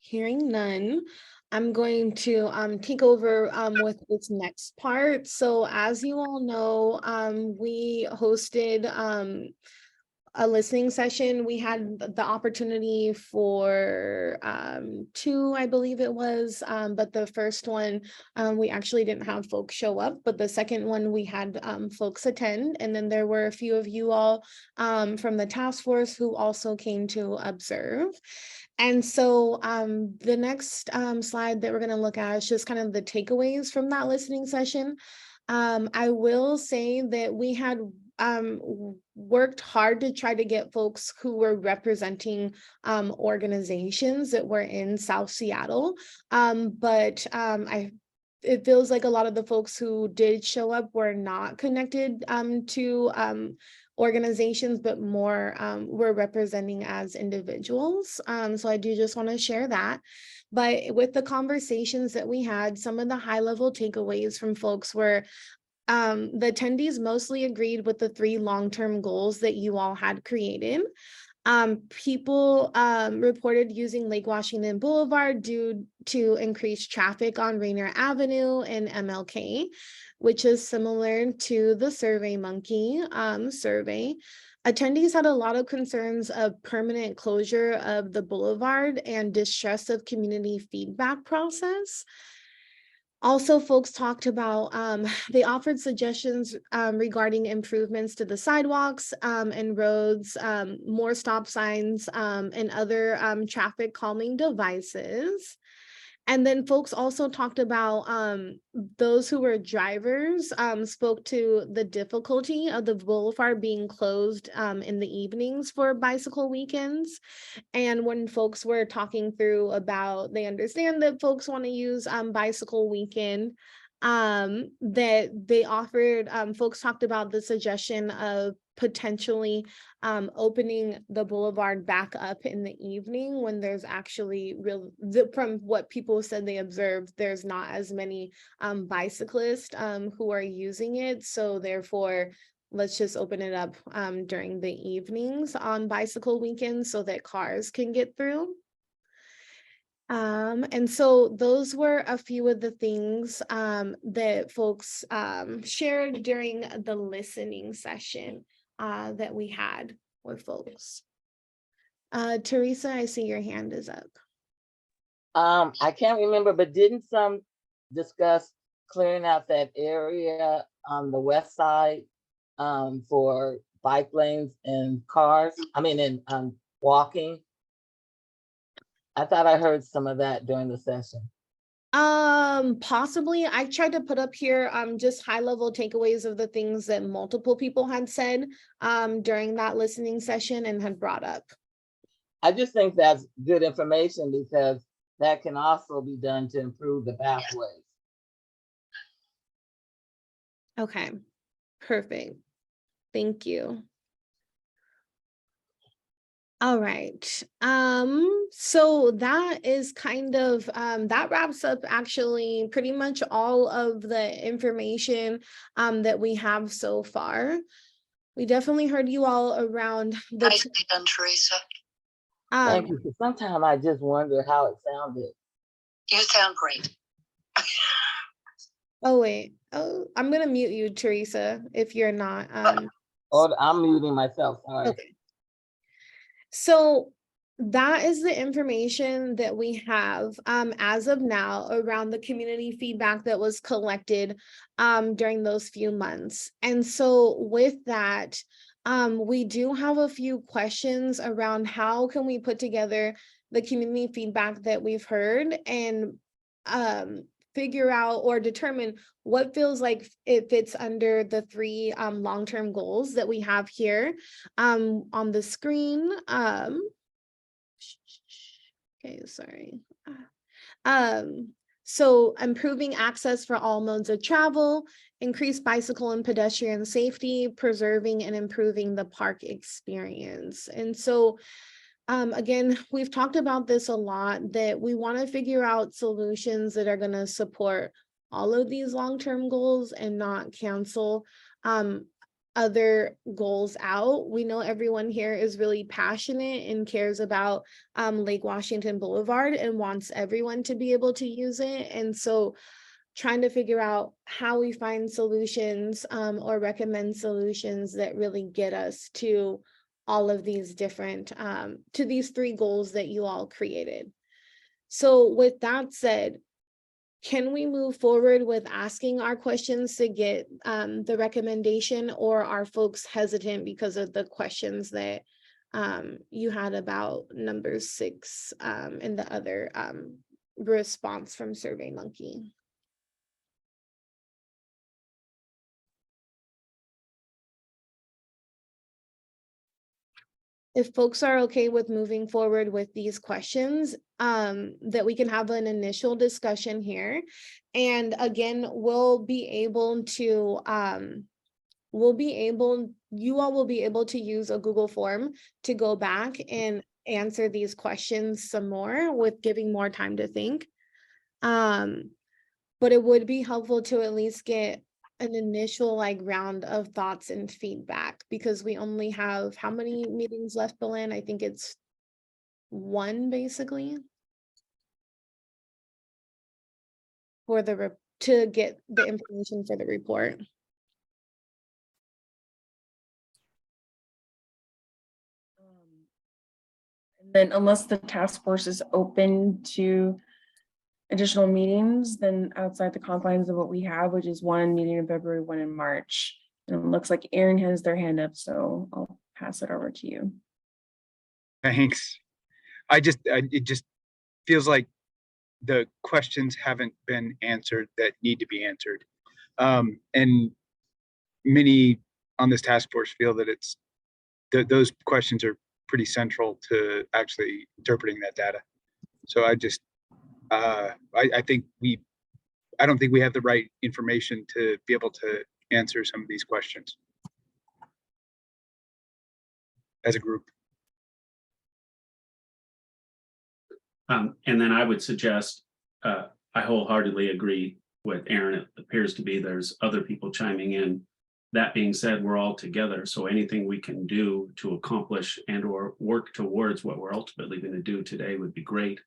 Hearing none, I'm going to take over with this next part. So as you all know, we hosted a listening session. We had the opportunity for two, I believe it was, but the first one we actually didn't have folks show up, but the second one we had folks attend, and then there were a few of you all from the task force who also came to observe. And so the next slide that we're going to look at is just kind of the takeaways from that listening session. I will say that we had worked hard to try to get folks who were representing organizations that were in South Seattle. But it feels like a lot of the folks who did show up were not connected to organizations, but more were representing as individuals. So I do just want to share that. But with the conversations that we had, some of the high level takeaways from folks were the attendees mostly agreed with the 3 long-term goals that you all had created. People reported using Lake Washington Boulevard due to increased traffic on Rainier Avenue and MLK, which is similar to the SurveyMonkey survey. Attendees had a lot of concerns of permanent closure of the boulevard and distrust of community feedback process. Also, folks talked about, they offered suggestions regarding improvements to the sidewalks and roads, more stop signs and other traffic calming devices. And then folks also talked about those who were drivers spoke to the difficulty of the boulevard being closed in the evenings for bicycle weekends. And when folks were talking through about, they understand that folks want to use bicycle weekend, that they offered, folks talked about the suggestion of potentially opening the boulevard back up in the evening when there's actually from what people said they observed, there's not as many bicyclists who are using it. So therefore, let's just open it up during the evenings on bicycle weekends so that cars can get through. And so those were a few of the things that folks shared during the listening session that we had with folks. Teresa, I see your hand is up. I can't remember, but didn't some discuss clearing out that area on the west side for bike lanes and cars? I mean, and walking. I thought I heard some of that during the session. Possibly. I tried to put up here just high level takeaways of the things that multiple people had said during that listening session and had brought up. I just think that's good information because that can also be done to improve the pathways. Okay, perfect. Thank you. All right. So that is kind of that wraps up actually pretty much all of the information that we have so far. We definitely heard you all around the Nicely done, Teresa. Thank you. Sometimes I just wonder how it sounded. You sound great. Oh wait. Oh, I'm gonna mute you, Teresa, if you're not Oh, I'm muting myself. Sorry. Okay. So that is the information that we have as of now around the community feedback that was collected during those few months. And so with that, we do have a few questions around how can we put together the community feedback that we've heard and figure out or determine what feels like it fits under the three long-term goals that we have here on the screen. Okay, sorry. So improving access for all modes of travel, increase bicycle and pedestrian safety, preserving and improving the park experience. And so again, we've talked about this a lot, that we want to figure out solutions that are going to support all of these long-term goals and not cancel other goals out. We know everyone here is really passionate and cares about Lake Washington Boulevard and wants everyone to be able to use it. And so trying to figure out how we find solutions or recommend solutions that really get us to all of these different, to these three goals that you all created. So with that said, can we move forward with asking our questions to get the recommendation, or are folks hesitant because of the questions that you had about number 6 and the other response from SurveyMonkey? If folks are okay with moving forward with these questions, that we can have an initial discussion here. And again, you all will be able to use a Google form to go back and answer these questions some more with giving more time to think. But it would be helpful to at least get an initial round of thoughts and feedback, because we only have how many meetings left, Belen? I think it's 1 basically for to get the information for the report. And then unless the task force is open to additional meetings, then outside the confines of what we have, which is 1 meeting in February, 1 in March. And it looks like Aaron has their hand up, so I'll pass it over to you. Thanks. It just feels like the questions haven't been answered that need to be answered. And many on this task force feel that those questions are pretty central to actually interpreting that data. So I don't think we have the right information to be able to answer some of these questions as a group. And then I would suggest, I wholeheartedly agree with Aaron. It appears to be there's other people chiming in. That being said, we're all together, so anything we can do to accomplish and or work towards what we're ultimately going to do today would be great.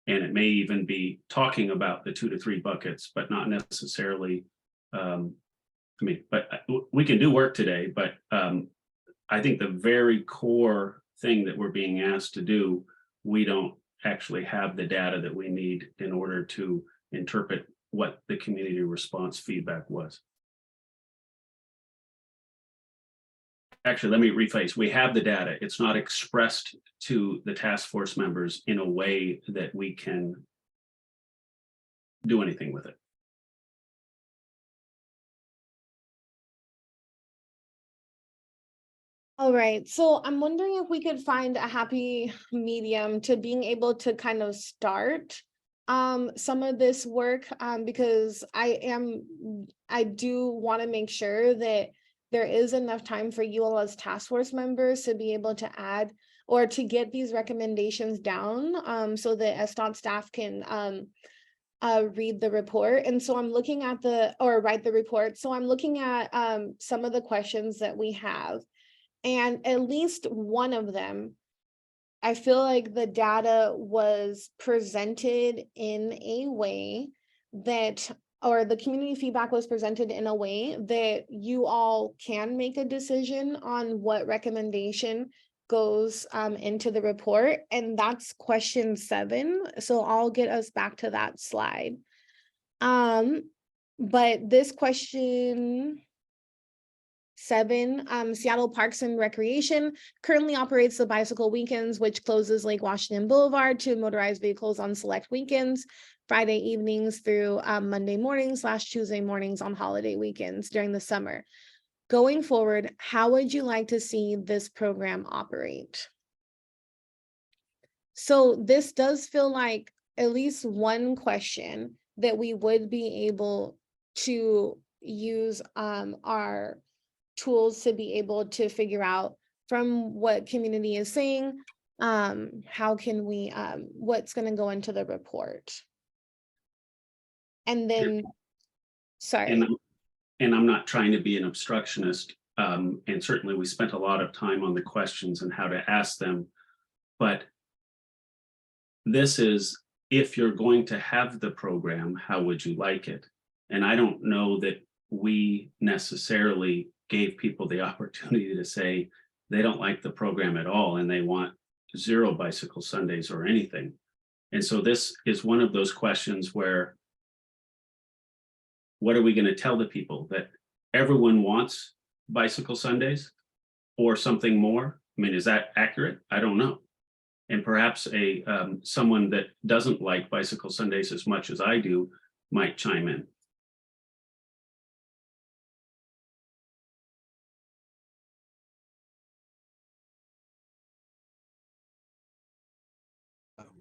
And it may even be talking about the 2 to 3 buckets, but not necessarily, but we can do work today, but I think the very core thing that we're being asked to do, we don't actually have the data that we need in order to interpret what the community response feedback was. Actually, let me rephrase. We have the data. It's not expressed to the task force members in a way that we can do anything with it. All right, so I'm wondering if we could find a happy medium to being able to kind of start some of this work, because I do want to make sure that there is enough time for you all as task force members to be able to add or to get these recommendations down, so that SDOT staff can read the report. And so I'm looking at write the report. So I'm looking at some of the questions that we have. And at least one of them, I feel like the data was presented in a way that, or the community feedback was presented in a way that you all can make a decision on what recommendation goes into the report. And that's question 7. So I'll get us back to that slide. But this question, 7, Seattle Parks and Recreation currently operates the bicycle weekends, which closes Lake Washington Boulevard to motorized vehicles on select weekends, Friday evenings through Monday mornings / Tuesday mornings on holiday weekends during the summer. Going forward, how would you like to see this program operate? So this does feel like at least one question that we would be able to use our tools to be able to figure out from what community is saying, how can we, what's going to go into the report. And then, sorry. And I'm not trying to be an obstructionist. And certainly we spent a lot of time on the questions and how to ask them. But this is, if you're going to have the program, how would you like it? And I don't know that we necessarily gave people the opportunity to say they don't like the program at all and they want 0 bicycle Sundays or anything. And so this is one of those questions where, what are we going to tell the people? That everyone wants bicycle Sundays or something more? I mean, is that accurate? I don't know. And perhaps someone that doesn't like bicycle Sundays as much as I do might chime in.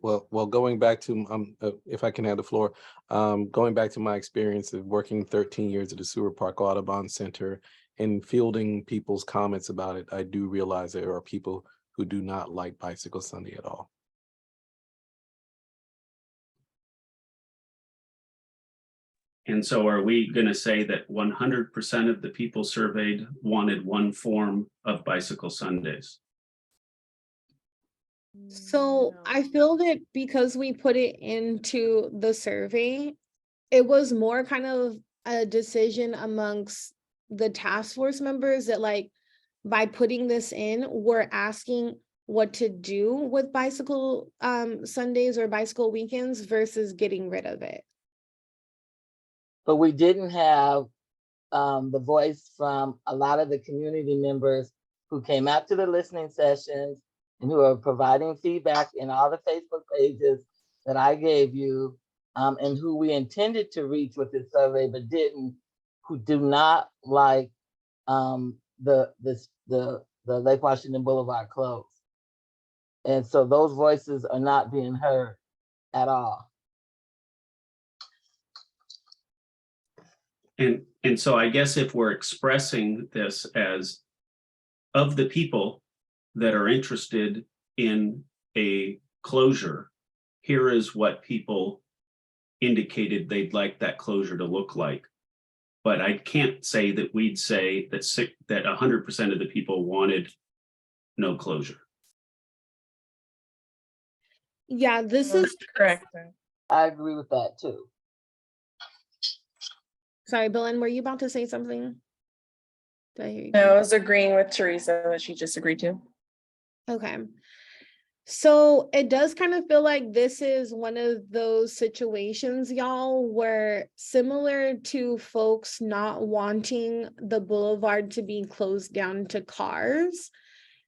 Well, going back to, if I can have the floor, going back to my experience of working 13 years at the Sewer Park Audubon Center and fielding people's comments about it, I do realize there are people who do not like Bicycle Sunday at all. And so are we going to say that 100% of the people surveyed wanted one form of bicycle Sundays? So I feel that because we put it into the survey, it was more kind of a decision amongst the task force members that, like, by putting this in, we're asking what to do with bicycle Sundays or bicycle weekends versus getting rid of it. But we didn't have the voice from a lot of the community members who came out to the listening sessions and who are providing feedback in all the Facebook pages that I gave you, and who we intended to reach with this survey but didn't, who do not like the Lake Washington Boulevard close. And so those voices are not being heard at all. And so I guess if we're expressing this as, of the people that are interested in a closure, here is what people indicated they'd like that closure to look like. But I can't say that we'd say that 100% of the people wanted no closure. Yeah, this is correct. I agree with that too. Sorry, Belen, were you about to say something? Did I hear you? No, I was agreeing with Teresa that she just agreed to. Okay. So it does kind of feel like this is one of those situations, y'all, where similar to folks not wanting the boulevard to be closed down to cars,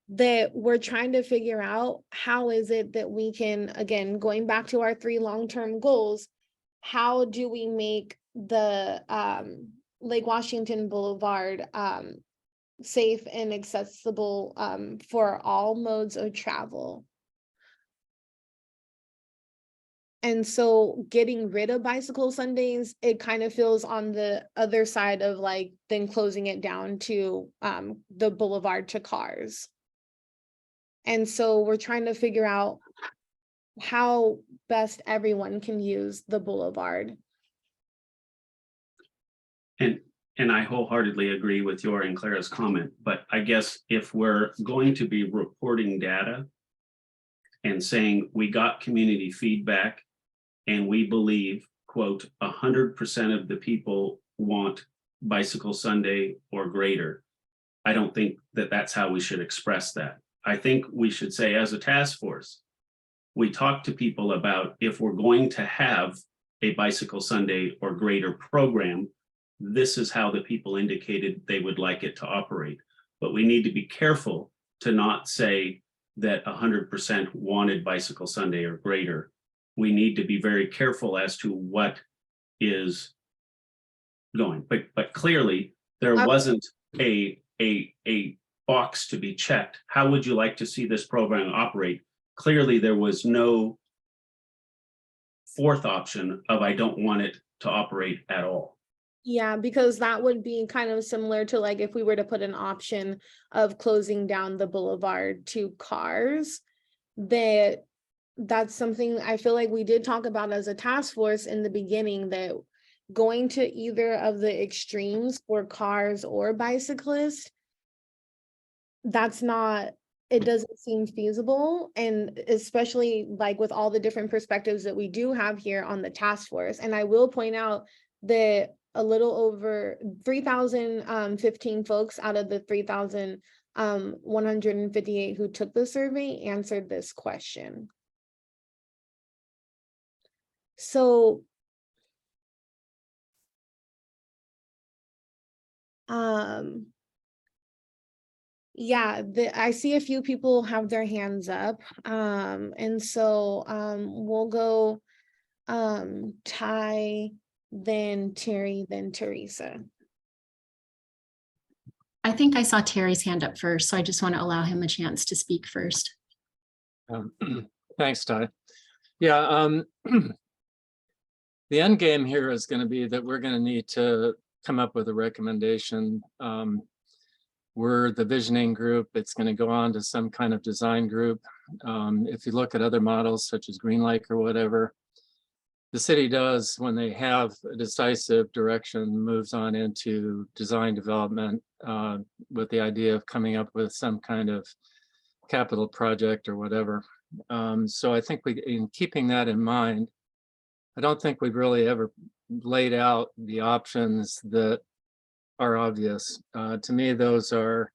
that we're trying to figure out how is it that we can, again, going back to our 3 long-term goals, how do we make the Lake Washington Boulevard safe and accessible for all modes of travel? And so getting rid of bicycle Sundays, it kind of feels on the other side of, like, then closing it down to the boulevard to cars. And so we're trying to figure out how best everyone can use the boulevard. And I wholeheartedly agree with your and Clara's comment, but I guess if we're going to be reporting data and saying we got community feedback and we believe, quote, 100% of the people want bicycle Sunday or greater, I don't think that that's how we should express that. I think we should say, as a task force, we talk to people about, if we're going to have a bicycle Sunday or greater program, this is how the people indicated they would like it to operate. But we need to be careful to not say that 100% wanted Bicycle Sunday or greater. We need to be very careful as to what is going. But clearly, there wasn't a box to be checked. How would you like to see this program operate? Clearly, there was no fourth option of I don't want it to operate at all. Yeah, because that would be kind of similar to like if we were to put an option of closing down the boulevard to cars, that's something I feel like we did talk about as a task force in the beginning, that going to either of the extremes for cars or bicyclists, it doesn't seem feasible. And especially like with all the different perspectives that we do have here on the task force. And I will point out that a little over 3,015 folks out of the 3,158 who took the survey answered this question. So yeah, I see a few people have their hands up. And so we'll go Ty, then Terry, then Teresa. I think I saw Terry's hand up first, so I just want to allow him a chance to speak first. Thanks, Ty. Yeah, the end game here is going to be that we're going to need to come up with a recommendation. We're the visioning group. It's going to go on to some kind of design group. If you look at other models such as Green Lake or whatever, the city does, when they have a decisive direction, moves on into design development with the idea of coming up with some kind of capital project or whatever. So I think in keeping that in mind, I don't think we've really ever laid out the options that are obvious. To me, those are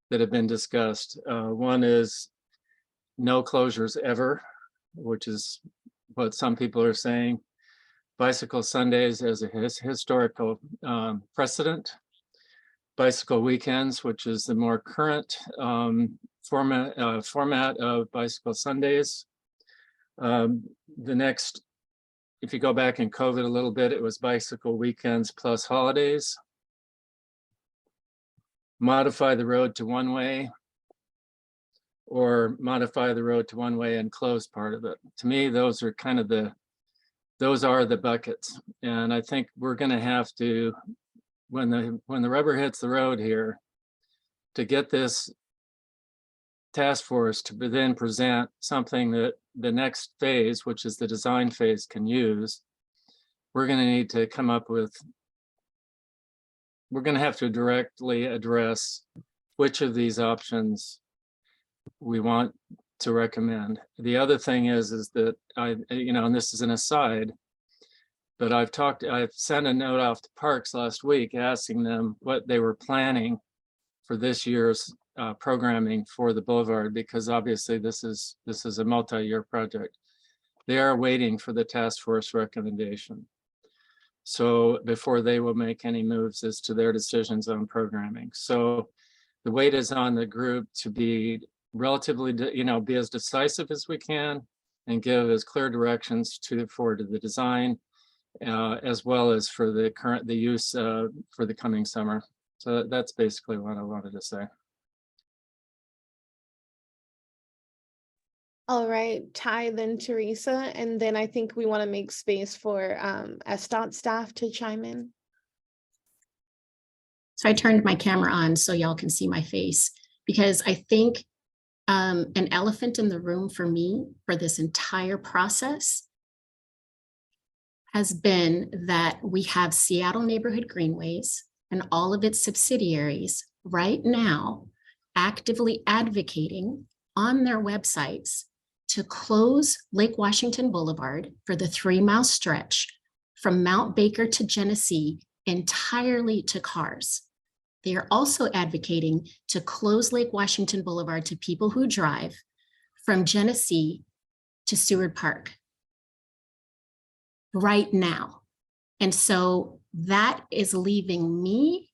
that have been discussed. One is no closures ever, which is what some people are saying. Bicycle Sundays as a historical precedent. Bicycle weekends, which is the more current format of Bicycle Sundays. The next, if you go back in COVID a little bit, it was bicycle weekends plus holidays. Modify the road to one way, or modify the road to one way and close part of it. To me, those are kind of the buckets. And I think we're going to have to, when the rubber hits the road here, to get this task force to then present something that the next phase, which is the design phase, can use, we're going to need to come up with, we're going to have to directly address which of these options we want to recommend. The other thing is that and this is an aside, but I've sent a note off to Parks last week asking them what they were planning for this year's programming for the Boulevard, because obviously this is a multi-year project. They are waiting for the task force recommendation. So before they will make any moves as to their decisions on programming. So the weight is on the group to be relatively, be as decisive as we can and give as clear directions for the design, as well as for the use for the coming summer. So that's basically what I wanted to say. All right, Ty, then Teresa, and then I think we want to make space for SDOT staff to chime in. So I turned my camera on so y'all can see my face, because I think an elephant in the room for me for this entire process has been that we have Seattle Neighborhood Greenways and all of its subsidiaries right now actively advocating on their websites to close Lake Washington Boulevard for the 3-mile stretch from Mount Baker to Genesee entirely to cars. They are also advocating to close Lake Washington Boulevard to people who drive from Genesee to Seward Park right now. And so that is leaving me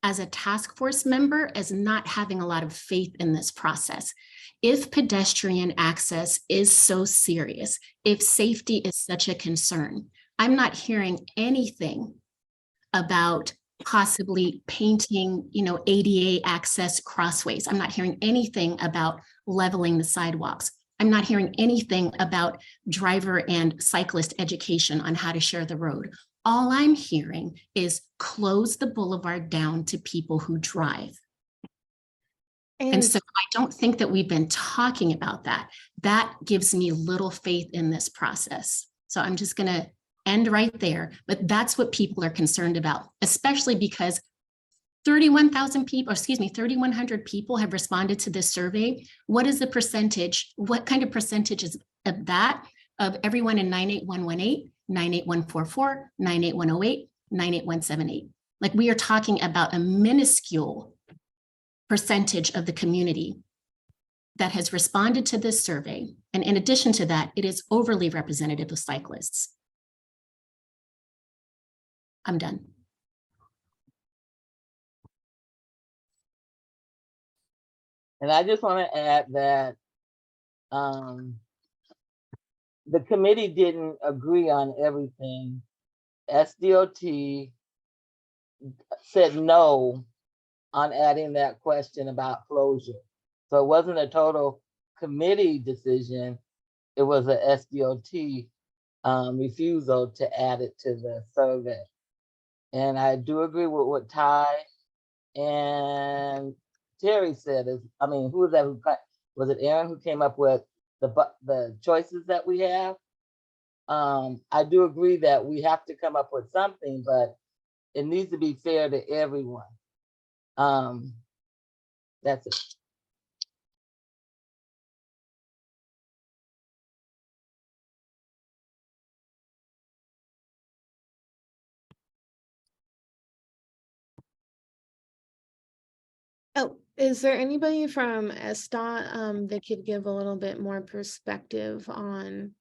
as a task force member as not having a lot of faith in this process. If pedestrian access is so serious, if safety is such a concern, I'm not hearing anything about possibly painting, ADA access crossways. I'm not hearing anything about leveling the sidewalks. I'm not hearing anything about driver and cyclist education on how to share the road. All I'm hearing is close the boulevard down to people who drive. And so I don't think that we've been talking about that. That gives me little faith in this process. So I'm just going to end right there. But that's what people are concerned about, especially because 31,000 people, or excuse me, 3,100 people have responded to this survey. What is the percentage? What kind of percentage is of that of everyone in 98118, 98144, 98108, 98178? Like, we are talking about a minuscule percentage of the community that has responded to this survey. And in addition to that, it is overly representative of cyclists. I'm done. And I just want to add that the committee didn't agree on everything. SDOT said no on adding that question about closure. So it wasn't a total committee decision. It was a SDOT refusal to add it to the survey. And I do agree with what Ty and Terry said. Who was that? Was it Aaron who came up with the choices that we have? I do agree that we have to come up with something, but it needs to be fair to everyone. That's it. Oh, is there anybody from SDOT that could give a little bit more perspective on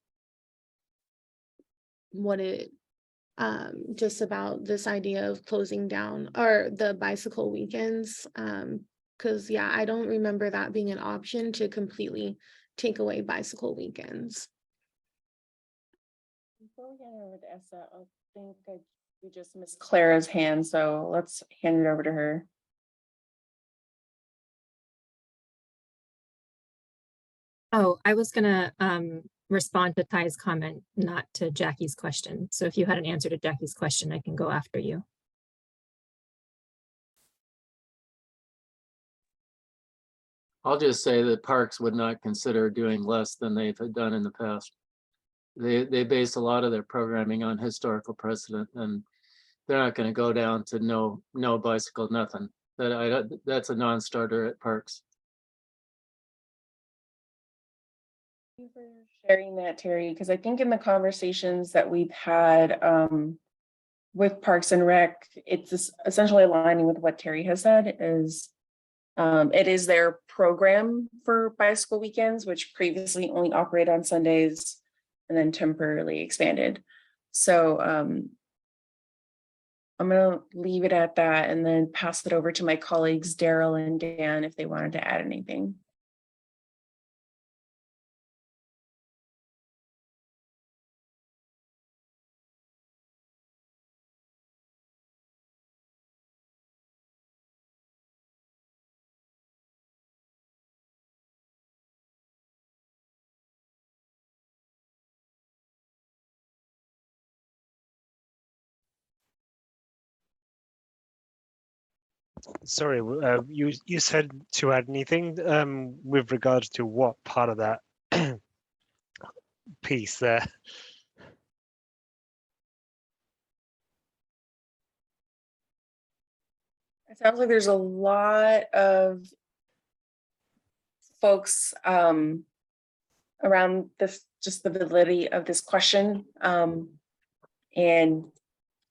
what it just about this idea of closing down or the bicycle weekends? Because yeah, I don't remember that being an option to completely take away bicycle weekends. Before we get over to Essa, I think we just missed Clara's hand, so let's hand it over to her. Oh, I was gonna respond to Ty's comment, not to Jackie's question. So if you had an answer to Jackie's question, I can go after you. I'll just say that parks would not consider doing less than they've done in the past. They base a lot of their programming on historical precedent, and they're not going to go down to no bicycle, nothing. That's a non-starter at parks. Thank you for sharing that, Terry, because I think in the conversations that we've had with Parks and Rec, it's essentially aligning with what Terry has said. Is it is their program for bicycle weekends, which previously only operated on Sundays and then temporarily expanded. So I'm going to leave it at that and then pass it over to my colleagues, Daryl and Dan, if they wanted to add anything. Sorry, you said to add anything with regards to what part of that piece there? It sounds like there's a lot of folks around this, just the validity of this question and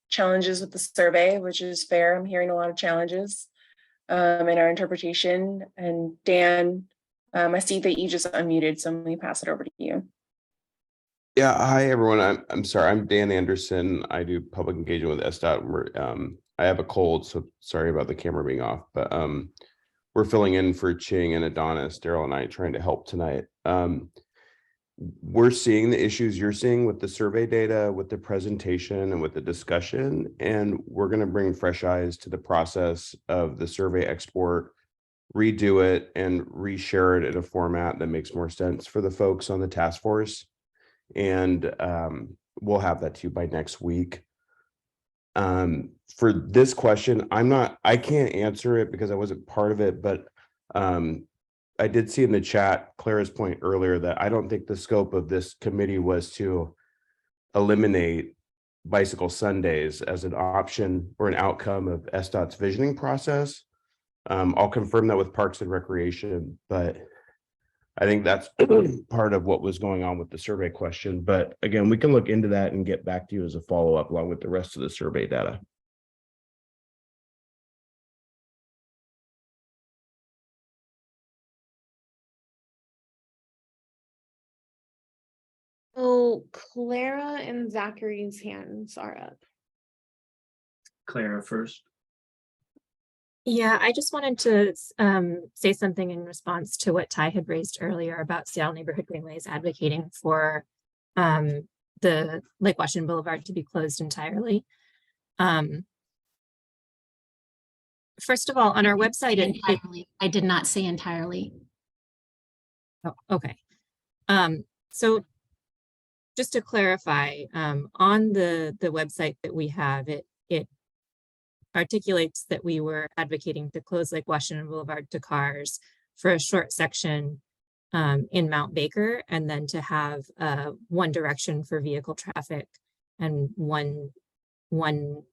challenges with the survey, which is fair. I'm hearing a lot of challenges in our interpretation. And Dan, I see that you just unmuted, so let me pass it over to you. Yeah, hi everyone. I'm sorry. I'm Dan Anderson. I do public engagement with SDOT. I have a cold, so sorry about the camera being off. But we're filling in for Ching and Adonis, Daryl and I, trying to help tonight. We're seeing the issues you're seeing with the survey data, with the presentation, and with the discussion, and we're going to bring fresh eyes to the process of the survey export, redo it, and reshare it in a format that makes more sense for the folks on the task force. And we'll have that to you by next week. For this question, I can't answer it because I wasn't part of it, but I did see in the chat Clara's point earlier that I don't think the scope of this committee was to eliminate bicycle Sundays as an option or an outcome of SDOT's visioning process. I'll confirm that with Parks and Recreation, but I think that's part of what was going on with the survey question. But again, we can look into that and get back to you as a follow-up along with the rest of the survey data. So Clara and Zachary's hands are up. Clara first. Yeah, I just wanted to say something in response to what Ty had raised earlier about Seattle Neighborhood Greenways advocating for the Lake Washington Boulevard to be closed entirely. First of all, on our website, I did not say entirely. Oh, okay. So just to clarify, on the website that we have, it articulates that we were advocating to close Lake Washington Boulevard to cars for a short section in Mount Baker, and then to have one direction for vehicle traffic and one lane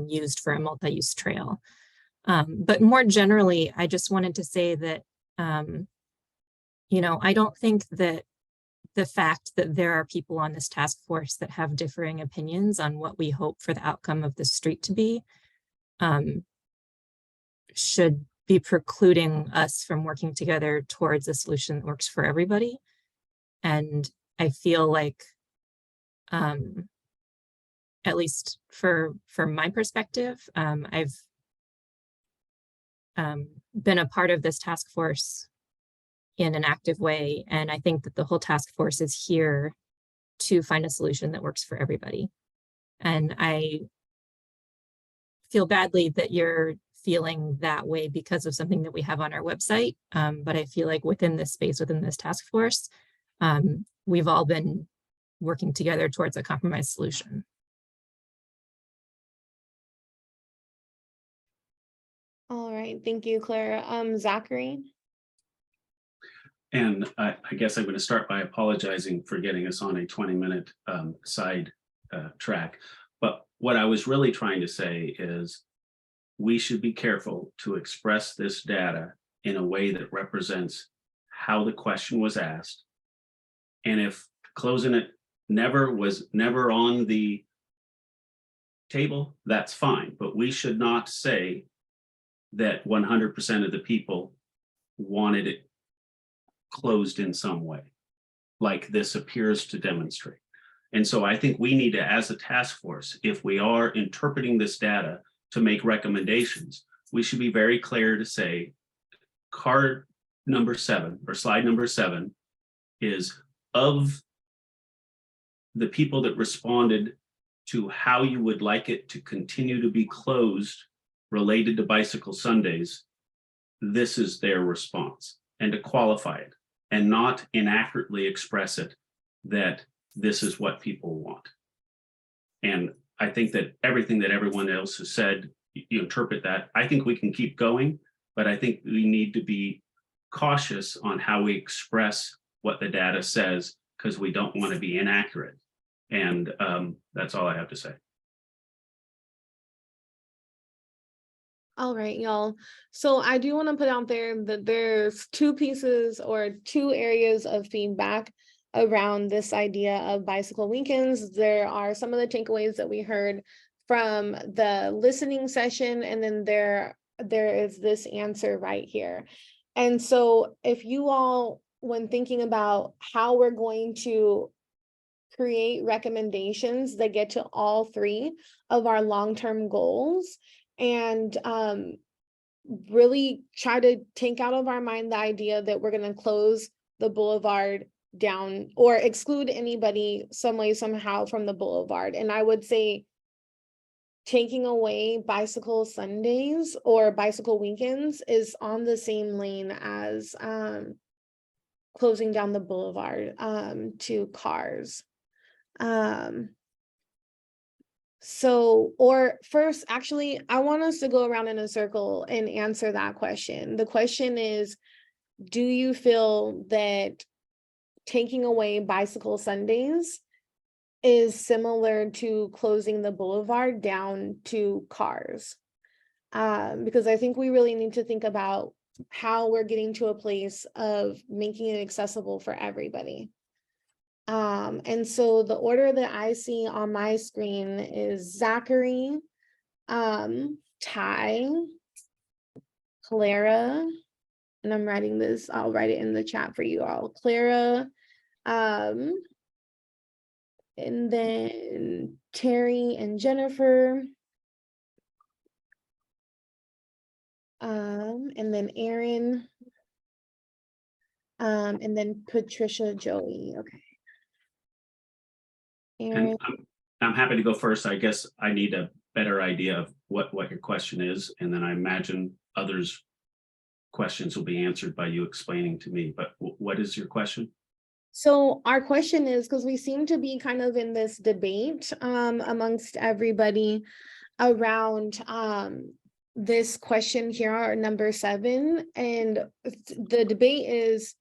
used for a multi-use trail. But more generally, I just wanted to say that, you know, I don't think that the fact that there are people on this task force that have differing opinions on what we hope for the outcome of the street to be should be precluding us from working together towards a solution that works for everybody. And I feel like, at least for my perspective, I've been a part of this task force in an active way. And I think that the whole task force is here to find a solution that works for everybody. And I feel badly that you're feeling that way because of something that we have on our website. But I feel like within this space, within this task force, we've all been working together towards a compromise solution. All right, thank you, Clara. Zachary. And I guess I'm going to start by apologizing for getting us on a 20-minute side track. But what I was really trying to say is we should be careful to express this data in a way that represents how the question was asked. And if closing it was never on the table, that's fine. But we should not say that 100% of the people wanted it closed in some way, like this appears to demonstrate. And so I think we need to, as a task force, if we are interpreting this data to make recommendations, we should be very clear to say card number 7 or slide number 7 is of the people that responded to how you would like it to continue to be closed related to bicycle Sundays, this is their response, and to qualify it and not inaccurately express it that this is what people want. And I think that everything that everyone else has said, you interpret that. I think we can keep going, but I think we need to be cautious on how we express what the data says, because we don't want to be inaccurate. And that's all I have to say. All right, y'all. So I do want to put out there that there's 2 pieces or 2 areas of feedback around this idea of bicycle weekends. There are some of the takeaways that we heard from the listening session, and then there is this answer right here. And so if you all, when thinking about how we're going to create recommendations that get to all three of our long-term goals and really try to take out of our mind the idea that we're going to close the boulevard down or exclude anybody some way, somehow from the boulevard. And I would say taking away bicycle Sundays or bicycle weekends is on the same lane as closing down the boulevard to cars. So, or first, actually, I want us to go around in a circle and answer that question. The question is, do you feel that taking away bicycle Sundays is similar to closing the boulevard down to cars? Because I think we really need to think about how we're getting to a place of making it accessible for everybody. And so the order that I see on my screen is Zachary, Ty, Clara, and I'm writing this, I'll write it in the chat for you all. Clara, and then Terry and Jennifer, and then Aaron, and then Patricia, Joey. Okay. Aaron. And I'm happy to go first. I guess I need a better idea of what your question is, and then I imagine others' questions will be answered by you explaining to me. But what is your question? So our question is, because we seem to be kind of in this debate amongst everybody around this question here, number 7, and the debate is,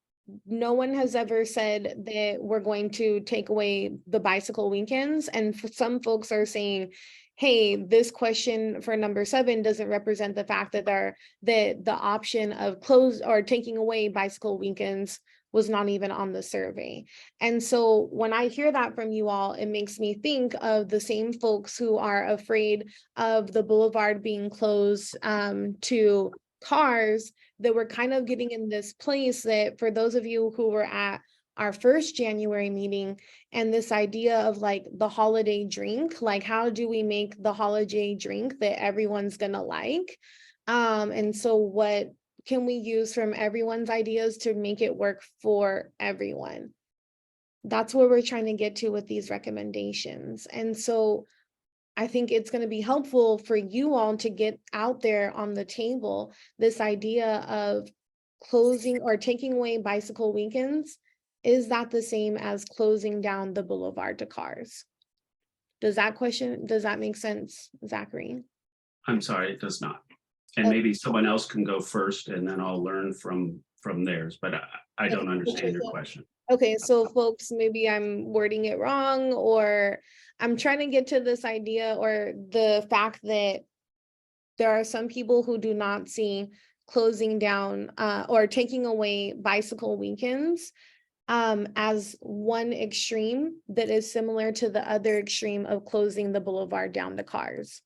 no one has ever said that we're going to take away the bicycle weekends. And for some folks are saying, hey, this question for number 7 doesn't represent the fact that the option of close or taking away bicycle weekends was not even on the survey. And so when I hear that from you all, it makes me think of the same folks who are afraid of the boulevard being closed to cars, that we're kind of getting in this place that, for those of you who were at our first January meeting, and this idea of like the holiday drink, like how do we make the holiday drink that everyone's gonna like? And so what can we use from everyone's ideas to make it work for everyone? That's where we're trying to get to with these recommendations. And so I think it's going to be helpful for you all to get out there on the table this idea of closing or taking away bicycle weekends. Is that the same as closing down the boulevard to cars? Does that make sense, Zachary? I'm sorry, it does not. And maybe someone else can go first and then I'll learn from theirs, but I don't understand your question. Okay, so folks, maybe I'm wording it wrong, or I'm trying to get to this idea or the fact that there are some people who do not see closing down or taking away bicycle weekends as one extreme that is similar to the other extreme of closing the boulevard down to cars.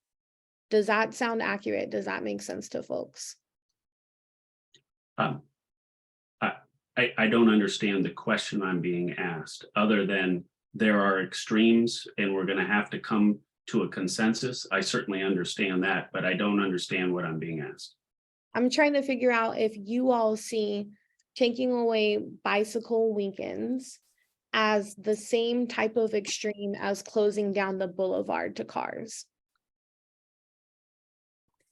Does that sound accurate? Does that make sense to folks? I don't understand the question I'm being asked, other than there are extremes and we're going to have to come to a consensus. I certainly understand that, but I don't understand what I'm being asked. I'm trying to figure out if you all see taking away bicycle weekends as the same type of extreme as closing down the boulevard to cars.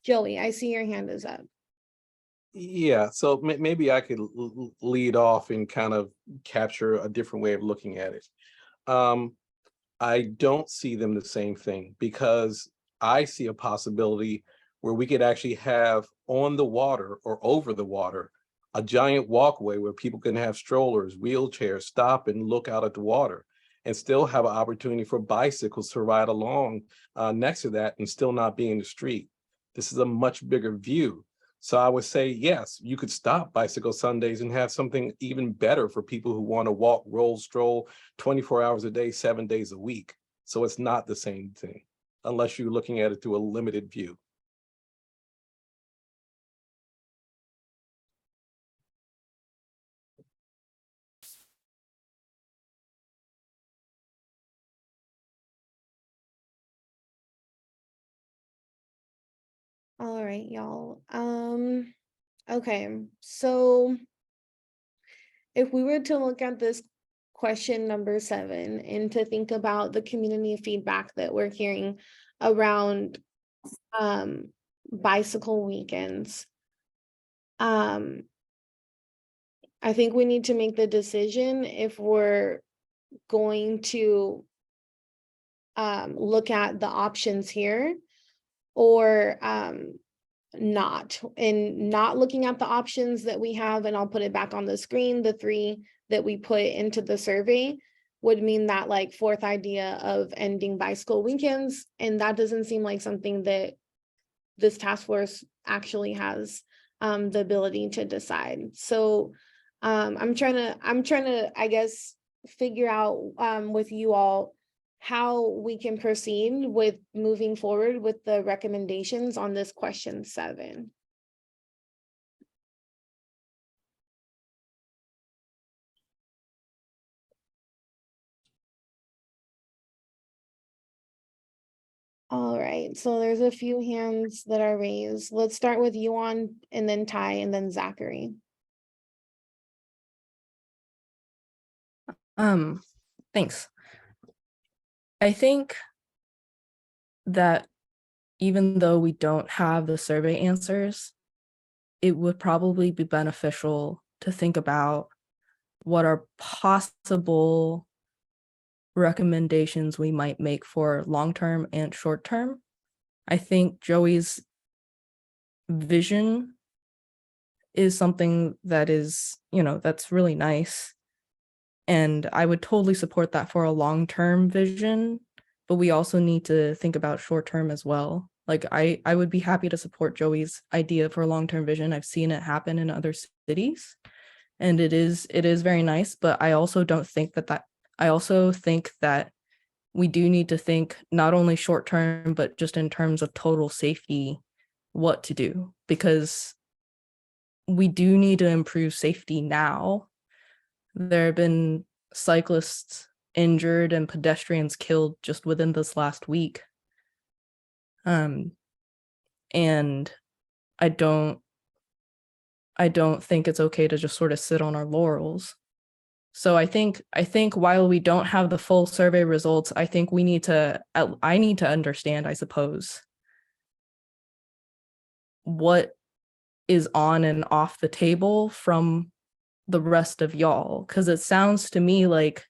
Joey, I see your hand is up. Yeah, so maybe I could lead off and kind of capture a different way of looking at it. I don't see them the same thing, because I see a possibility where we could actually have on the water or over the water a giant walkway where people can have strollers, wheelchairs, stop and look out at the water, and still have an opportunity for bicycles to ride along next to that and still not be in the street. This is a much bigger view. So I would say, yes, you could stop bicycle Sundays and have something even better for people who want to walk, roll, stroll 24 hours a day, 7 days a week. So it's not the same thing, unless you're looking at it through a limited view. All right, y'all. Okay, so if we were to look at this question number 7 and to think about the community feedback that we're hearing around bicycle weekends, I think we need to make the decision if we're going to look at the options here or not. And not looking at the options that we have, and I'll put it back on the screen, the 3 that we put into the survey would mean that like 4th idea of ending bicycle weekends, and that doesn't seem like something that this task force actually has the ability to decide. So I'm trying to, I guess, figure out with you all how we can proceed with moving forward with the recommendations on this question 7. All right, so there's a few hands that are raised. Let's start with Yuan and then Ty and then Zachary. Thanks. I think that even though we don't have the survey answers, it would probably be beneficial to think about what are possible recommendations we might make for long-term and short-term. I think Joey's vision is something that is, that's really nice. And I would totally support that for a long-term vision, but we also need to think about short-term as well. Like I would be happy to support Joey's idea for a long-term vision. I've seen it happen in other cities, and it is very nice, but I also think that we do need to think not only short-term, but just in terms of total safety, what to do, because we do need to improve safety now. There have been cyclists injured and pedestrians killed just within this last week. And I don't think it's okay to just sort of sit on our laurels. So I think while we don't have the full survey results, I think I need to understand, I suppose, what is on and off the table from the rest of y'all, because it sounds to me like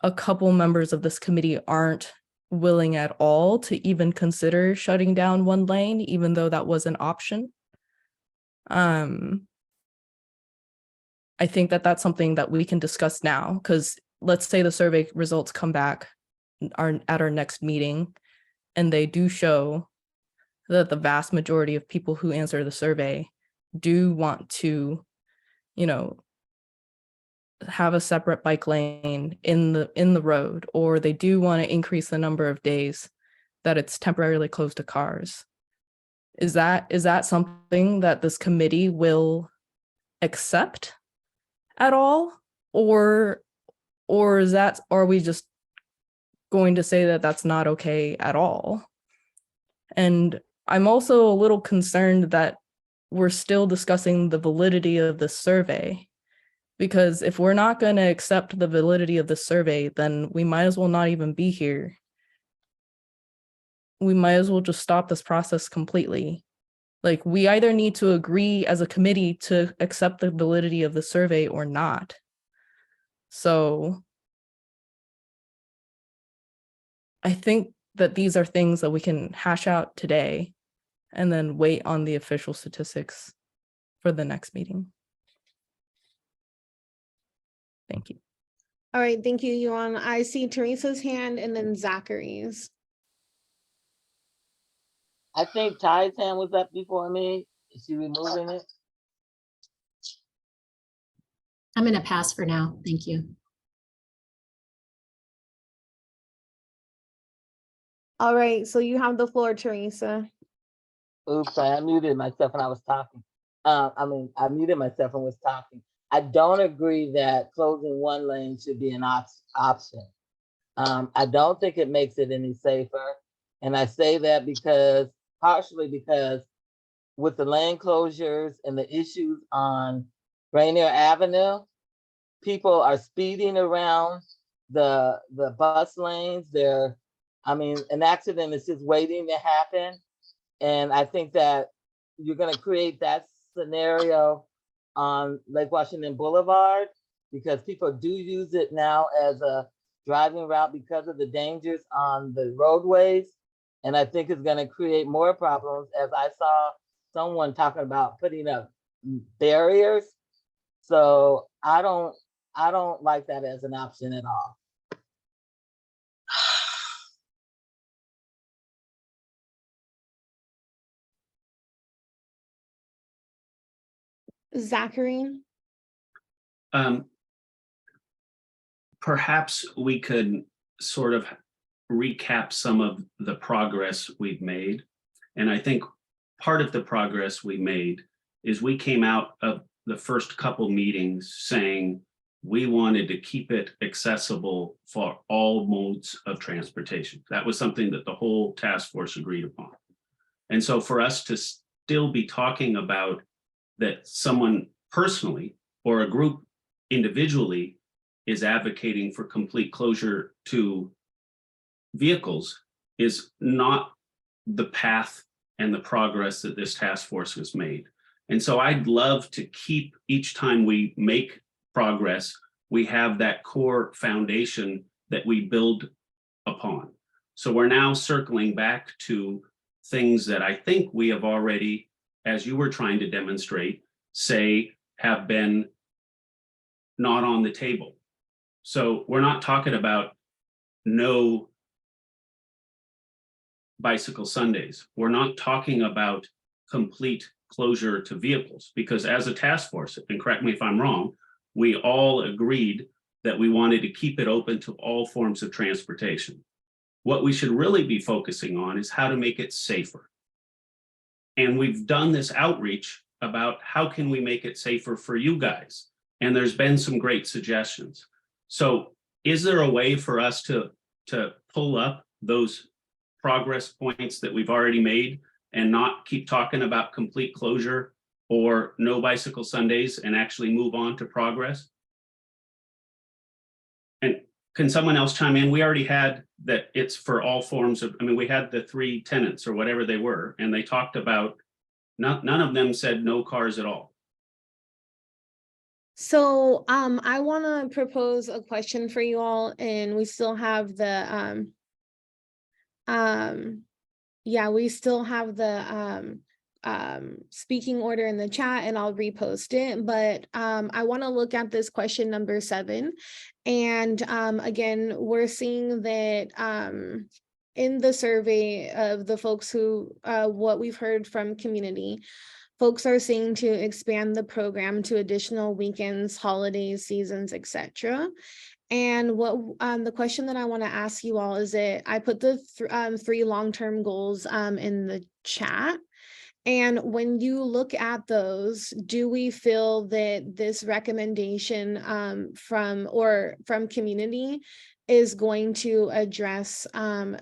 a couple members of this committee aren't willing at all to even consider shutting down one lane, even though that was an option. I think that that's something that we can discuss now, because let's say the survey results come back at our next meeting, and they do show that the vast majority of people who answer the survey do want to, have a separate bike lane in the road, or they do want to increase the number of days that it's temporarily closed to cars. Is that something that this committee will accept at all? Or are we just going to say that that's not okay at all? And I'm also a little concerned that we're still discussing the validity of the survey, because if we're not going to accept the validity of the survey, then we might as well not even be here. We might as well just stop this process completely. Like, we either need to agree as a committee to accept the validity of the survey or not. So I think that these are things that we can hash out today and then wait on the official statistics for the next meeting. Thank you. All right, thank you, Yuan. I see Teresa's hand and then Zachary's. I think Ty's hand was up before me. Is she removing it? I'm going to pass for now. Thank you. All right, so you have the floor, Teresa. Oops, I muted myself when I was talking. I muted myself and was talking. I don't agree that closing one lane should be an option. I don't think it makes it any safer. And I say that because partially because with the lane closures and the issues on Rainier Avenue, people are speeding around the bus lanes. An accident is just waiting to happen. And I think that you're gonna create that scenario on Lake Washington Boulevard because people do use it now as a driving route because of the dangers on the roadways. And I think it's gonna create more problems, as I saw someone talking about putting up barriers. So I don't like that as an option at all. Zachary? Perhaps we could sort of recap some of the progress we've made. And I think part of the progress we made is we came out of the first couple meetings saying we wanted to keep it accessible for all modes of transportation. That was something that the whole task force agreed upon. And so for us to still be talking about that someone personally or a group individually is advocating for complete closure to vehicles is not the path and the progress that this task force has made. And so I'd love to keep each time we make progress, we have that core foundation that we build upon. So we're now circling back to things that I think we have already, as you were trying to demonstrate, say have been not on the table. So we're not talking about no bicycle Sundays. We're not talking about complete closure to vehicles, because as a task force, and correct me if I'm wrong, we all agreed that we wanted to keep it open to all forms of transportation. What we should really be focusing on is how to make it safer. And we've done this outreach about how can we make it safer for you guys? And there's been some great suggestions. So is there a way for us to pull up those progress points that we've already made and not keep talking about complete closure or no bicycle Sundays and actually move on to progress? And can someone else chime in? We already had that it's for all forms of, we had the 3 tenants or whatever they were, and they talked about, none of them said no cars at all. So I want to propose a question for you all, and we still have the we still have the speaking order in the chat, and I'll repost it. But I want to look at this question number 7. And again, we're seeing that in the survey of the folks who what we've heard from community, folks are seeing to expand the program to additional weekends, holidays, seasons, etc. And what the question that I want to ask you all is that I put the 3 long-term goals in the chat. And when you look at those, do we feel that this recommendation from community is going to address to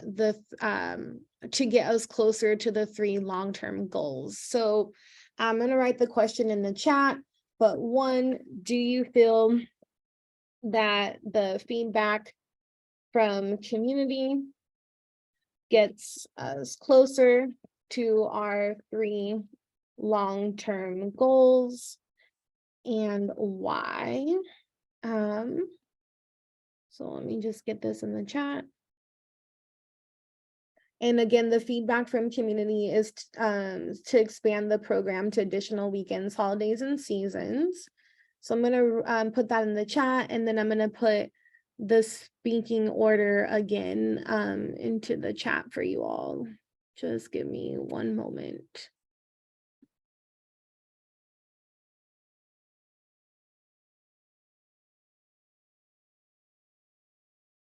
get us closer to the 3 long-term goals? So I'm going to write the question in the chat, but 1, do you feel that the feedback from community gets us closer to our 3 long-term goals, and why? So let me just get this in the chat. And again, the feedback from community is to expand the program to additional weekends, holidays, and seasons. So I'm going to put that in the chat, and then I'm going to put the speaking order again into the chat for you all. Just give me one moment.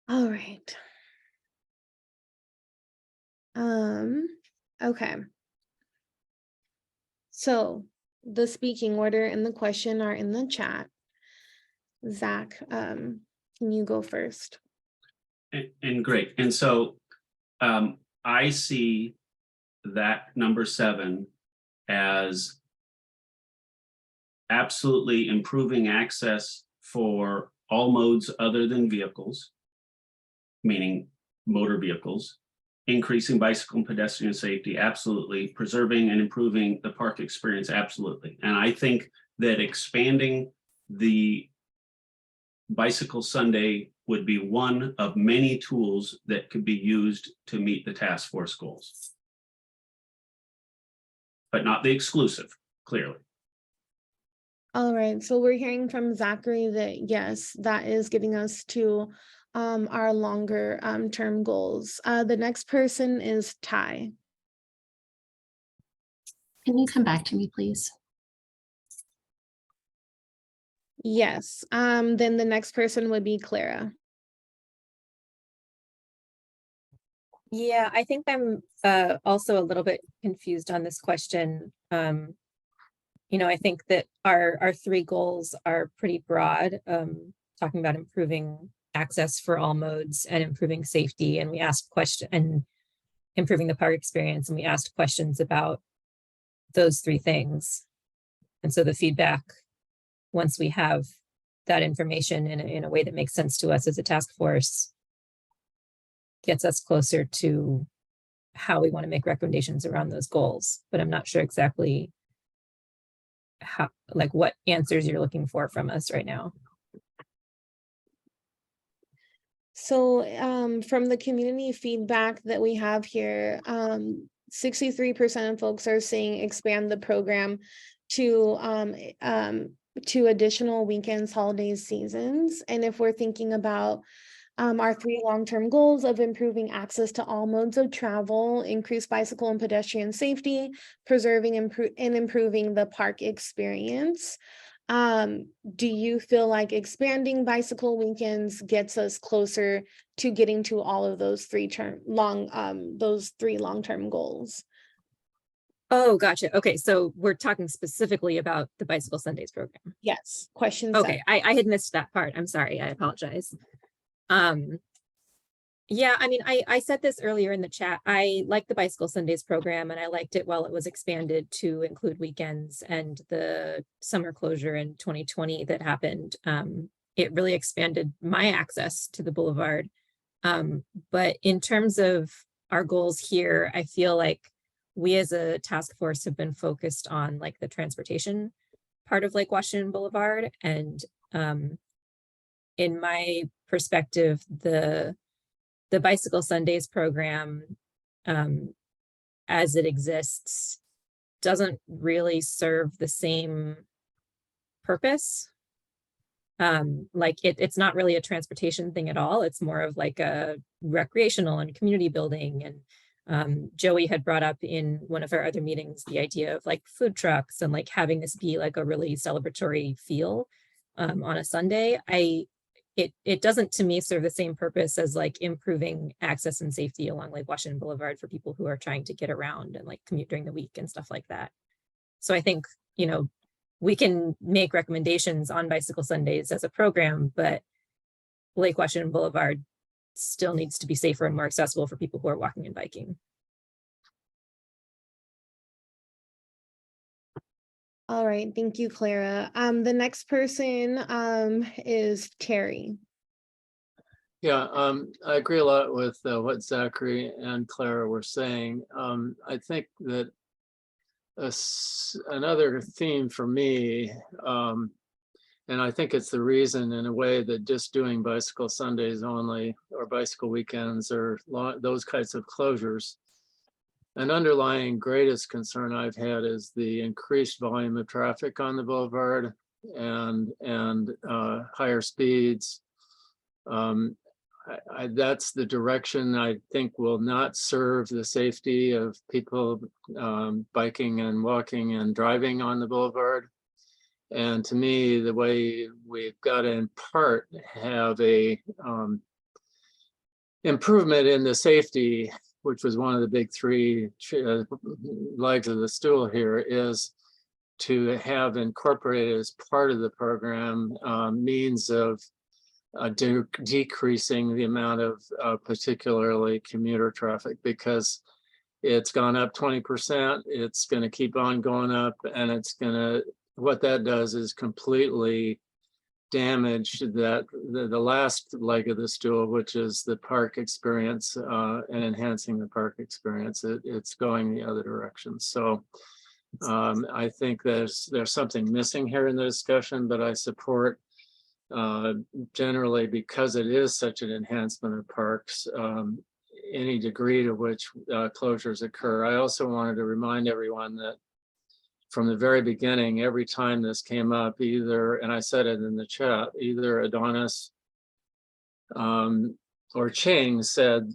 All right. Okay. So the speaking order and the question are in the chat. Zach, can you go first? And great. And so I see that number 7 as absolutely improving access for all modes other than vehicles, meaning motor vehicles, increasing bicycle and pedestrian safety, absolutely, preserving and improving the park experience, absolutely. And I think that expanding the Bicycle Sunday would be one of many tools that could be used to meet the task force goals. But not the exclusive, clearly. All right, so we're hearing from Zachary that yes, that is getting us to our longer term goals. The next person is Ty. Can you come back to me, please? Yes, then the next person would be Clara. Yeah, I think I'm also a little bit confused on this question. I think that our 3 goals are pretty broad, talking about improving access for all modes and improving safety. And we asked and improving the park experience. And we asked questions about those 3 things. And so the feedback, once we have that information in a way that makes sense to us as a task force, gets us closer to how we want to make recommendations around those goals. But I'm not sure exactly what answers you're looking for from us right now. So from the community feedback that we have here, 63% of folks are saying expand the program to additional weekends, holidays, seasons. And if we're thinking about our 3 long-term goals of improving access to all modes of travel, increase bicycle and pedestrian safety, preserving and improving the park experience. Do you feel like expanding bicycle weekends gets us closer to getting to all of those 3 long-term goals? Oh, gotcha. Okay, so we're talking specifically about the Bicycle Sundays program. Yes, question 7. Okay, I had missed that part. I'm sorry, I apologize. Yeah, I mean, I said this earlier in the chat. I liked the Bicycle Sundays program, and I liked it while it was expanded to include weekends, and the summer closure in 2020 that happened. It really expanded my access to the Boulevard. But in terms of our goals here, I feel like we as a task force have been focused on like the transportation part of Lake Washington Boulevard. And in my perspective, the Bicycle Sundays program, as it exists, doesn't really serve the same purpose. It's not really a transportation thing at all. It's more of like a recreational and community building. And Joey had brought up in one of our other meetings the idea of like food trucks and like having this be like a really celebratory feel on a Sunday. It doesn't to me serve the same purpose as like improving access and safety along Lake Washington Boulevard for people who are trying to get around and like commute during the week and stuff like that. So I think, we can make recommendations on Bicycle Sundays as a program, but Lake Washington Boulevard still needs to be safer and more accessible for people who are walking and biking. All right, thank you, Clara. The next person is Terry. Yeah, I agree a lot with what Zachary and Clara were saying. I think that another theme for me, and I think it's the reason in a way that just doing Bicycle Sundays only or bicycle weekends or those kinds of closures, an underlying greatest concern I've had is the increased volume of traffic on the boulevard and higher speeds. That's the direction I think will not serve the safety of people biking and walking and driving on the boulevard. And to me, the way we've got to in part have a improvement in the safety, which was one of the big 3 legs of the stool here, is to have incorporated as part of the program means of decreasing the amount of particularly commuter traffic, because it's gone up 20%. It's going to keep on going up, and what that does is completely damage the last leg of the stool, which is the park experience and enhancing the park experience. It's going the other direction. So I think there's something missing here in the discussion, but I support generally, because it is such an enhancement of parks, any degree to which closures occur. I also wanted to remind everyone that from the very beginning, every time this came up, either, and I said it in the chat, either Adonis or Ching said,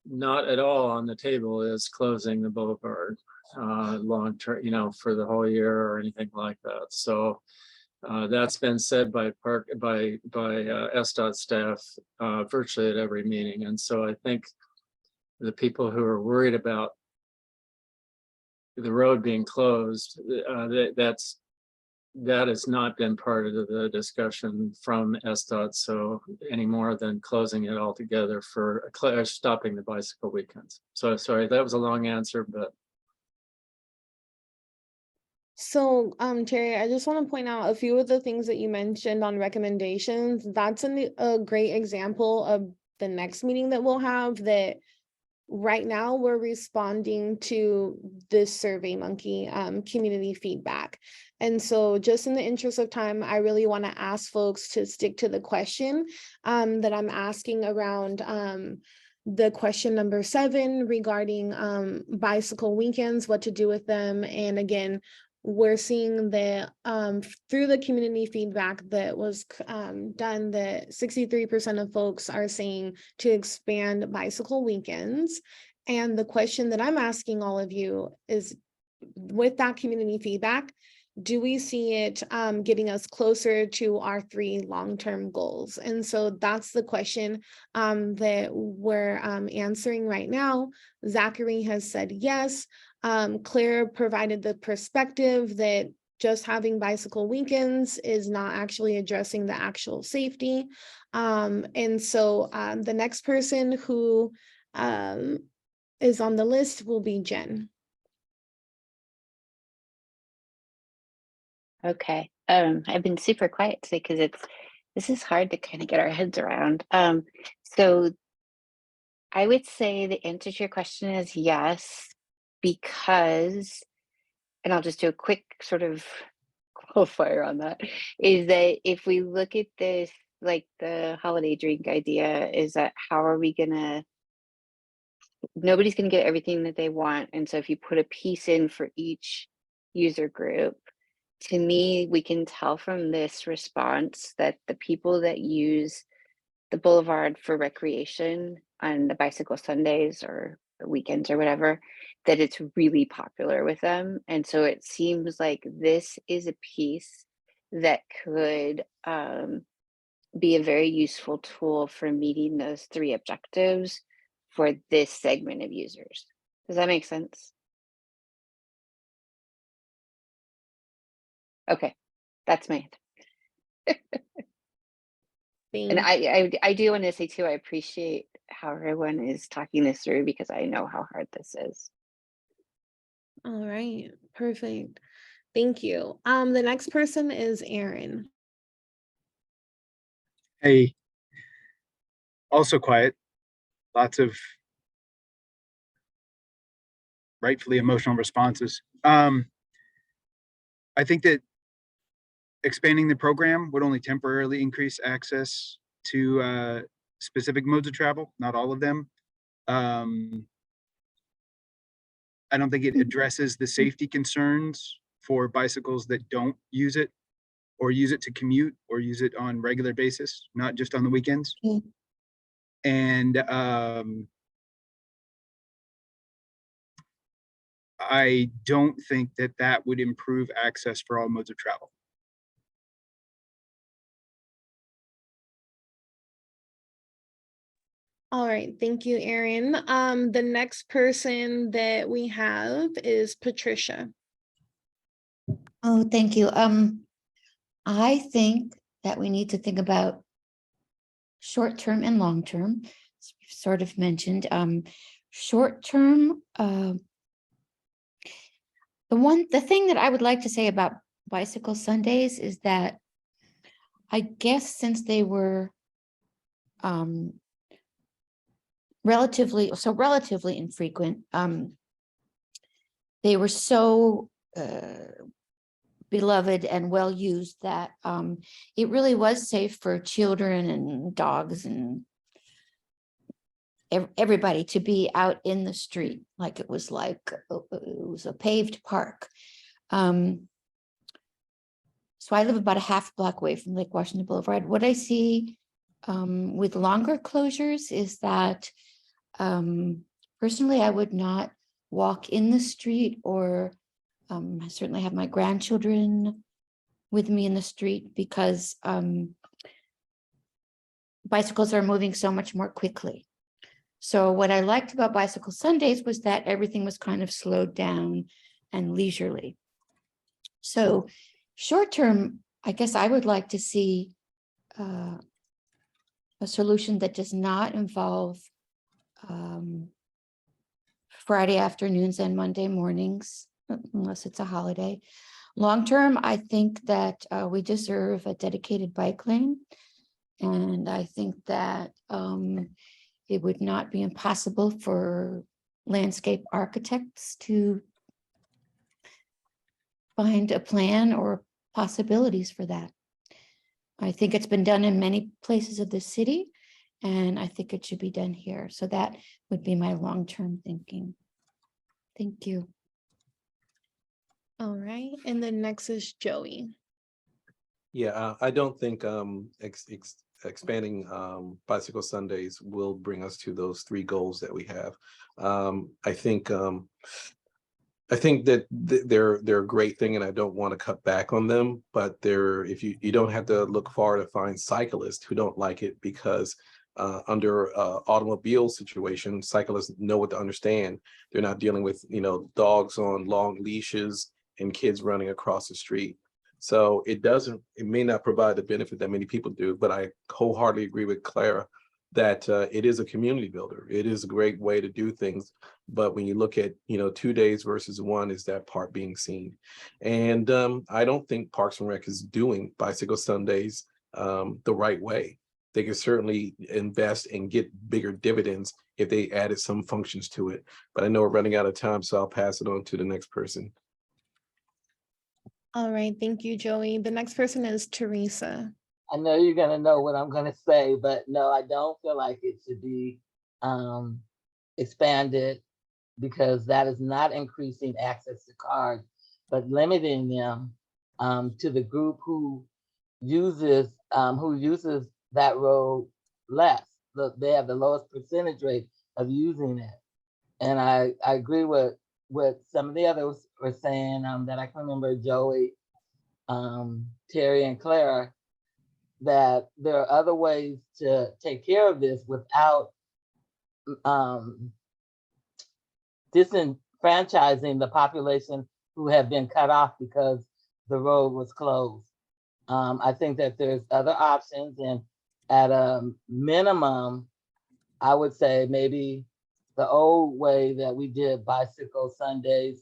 not at all on the table is closing the Boulevard long term, for the whole year or anything like that. So that's been said by SDOT staff virtually at every meeting. And so I think the people who are worried about the road being closed, that has not been part of the discussion from SDOT. So any more than closing it altogether for stopping the bicycle weekends. So sorry, that was a long answer, but. So, Terry, I just want to point out a few of the things that you mentioned on recommendations. That's a great example of the next meeting that we'll have, that right now we're responding to this SurveyMonkey community feedback. And so just in the interest of time, I really want to ask folks to stick to the question that I'm asking around the question number 7 regarding bicycle weekends, what to do with them. And again, we're seeing that through the community feedback that was done, that 63% of folks are saying to expand bicycle weekends. And the question that I'm asking all of you is, with that community feedback, do we see it getting us closer to our 3 long-term goals? And so that's the question that we're answering right now. Zachary has said yes. Claire provided the perspective that just having bicycle weekends is not actually addressing the actual safety. And so the next person who is on the list will be Jen. Okay. I've been super quiet today because this is hard to kind of get our heads around. So I would say the answer to your question is yes, because, and I'll just do a quick sort of qualifier on that, is that if we look at this, like the holiday drink idea, is that how are we nobody's gonna get everything that they want. And so if you put a piece in for each user group, to me, we can tell from this response that the people that use the Boulevard for recreation on the bicycle Sundays or weekends or whatever, that it's really popular with them. And so it seems like this is a piece that could be a very useful tool for meeting those 3 objectives for this segment of users. Does that make sense? Okay, that's my answer. And I do want to say too, I appreciate how everyone is talking this through, because I know how hard this is. All right, perfect. Thank you. The next person is Aaron. Hey, also quiet, lots of rightfully emotional responses. I think that expanding the program would only temporarily increase access to specific modes of travel, not all of them. I don't think it addresses the safety concerns for bicycles that don't use it, or use it to commute, or use it on regular basis, not just on the weekends. And I don't think that that would improve access for all modes of travel. All right, thank you, Aaron. The next person that we have is Patricia. Oh, thank you. I think that we need to think about short-term and long-term, as we've sort of mentioned. short term, the thing that I would like to say about bicycle Sundays is that I guess since they were relatively infrequent, they were so beloved and well used that it really was safe for children and dogs and everybody to be out in the street, like it was a paved park. So I live about a half block away from Lake Washington Boulevard. What I see with longer closures is that personally, I would not walk in the street, or I certainly have my grandchildren with me in the street, because bicycles are moving so much more quickly. So what I liked about Bicycle Sundays was that everything was kind of slowed down and leisurely. So short term, I guess I would like to see a solution that does not involve Friday afternoons and Monday mornings, unless it's a holiday. Long term, I think that we deserve a dedicated bike lane. And I think that it would not be impossible for landscape architects to find a plan or possibilities for that. I think it's been done in many places of the city, and I think it should be done here. So that would be my long-term thinking. Thank you. All right, and then next is Joey. Yeah, I don't think expanding bicycle Sundays will bring us to those 3 goals that we have. I think that they're a great thing, and I don't want to cut back on them. But if you don't have to look far to find cyclists who don't like it, because under automobile situation, cyclists know what to understand. They're not dealing with dogs on long leashes and kids running across the street. So it may not provide the benefit that many people do, but I wholeheartedly agree with Clara that it is a community builder. It is a great way to do things. But when you look at, 2 days versus 1, is that part being seen? And I don't think Parks and Rec is doing Bicycle Sundays the right way. They can certainly invest and get bigger dividends if they added some functions to it. But I know we're running out of time, so I'll pass it on to the next person. All right, thank you, Joey. The next person is Teresa. I know you're gonna know what I'm gonna say, but no, I don't feel like it should be expanded, because that is not increasing access to cars, but limiting them to the group who uses that road less. They have the lowest percentage rate of using it. And I agree with what some of the others were saying, that I can remember, Joey, Terry, and Clara, that there are other ways to take care of this without disenfranchising the population who have been cut off because the road was closed. I think that there's other options, and at a minimum, I would say maybe the old way that we did Bicycle Sundays,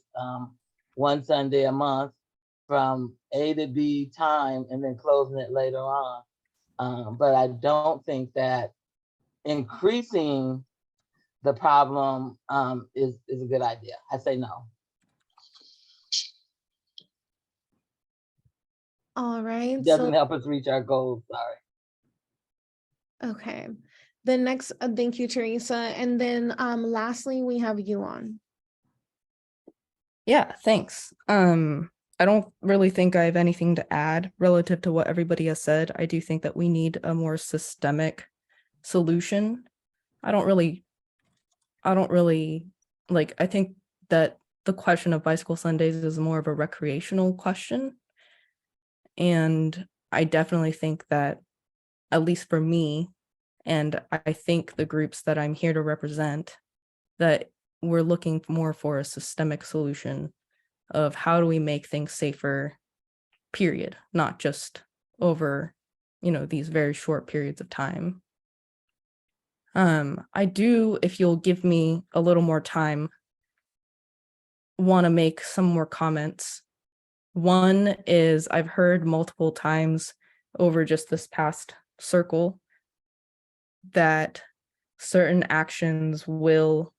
1 Sunday a month from A to B time, and then closing it later on. But I don't think that increasing the problem is a good idea. I say no. All right. Doesn't help us reach our goals, sorry. Okay. The next, thank you, Teresa. And then lastly, we have you on. Yeah, thanks. I don't really think I have anything to add relative to what everybody has said. I do think that we need a more systemic solution. I don't really like, I think that the question of Bicycle Sundays is more of a recreational question. And I definitely think that, at least for me, and I think the groups that I'm here to represent, that we're looking more for a systemic solution of how do we make things safer, period, not just over, these very short periods of time. I do, if you'll give me a little more time, want to make some more comments. One is I've heard multiple times over just this past circle that certain actions will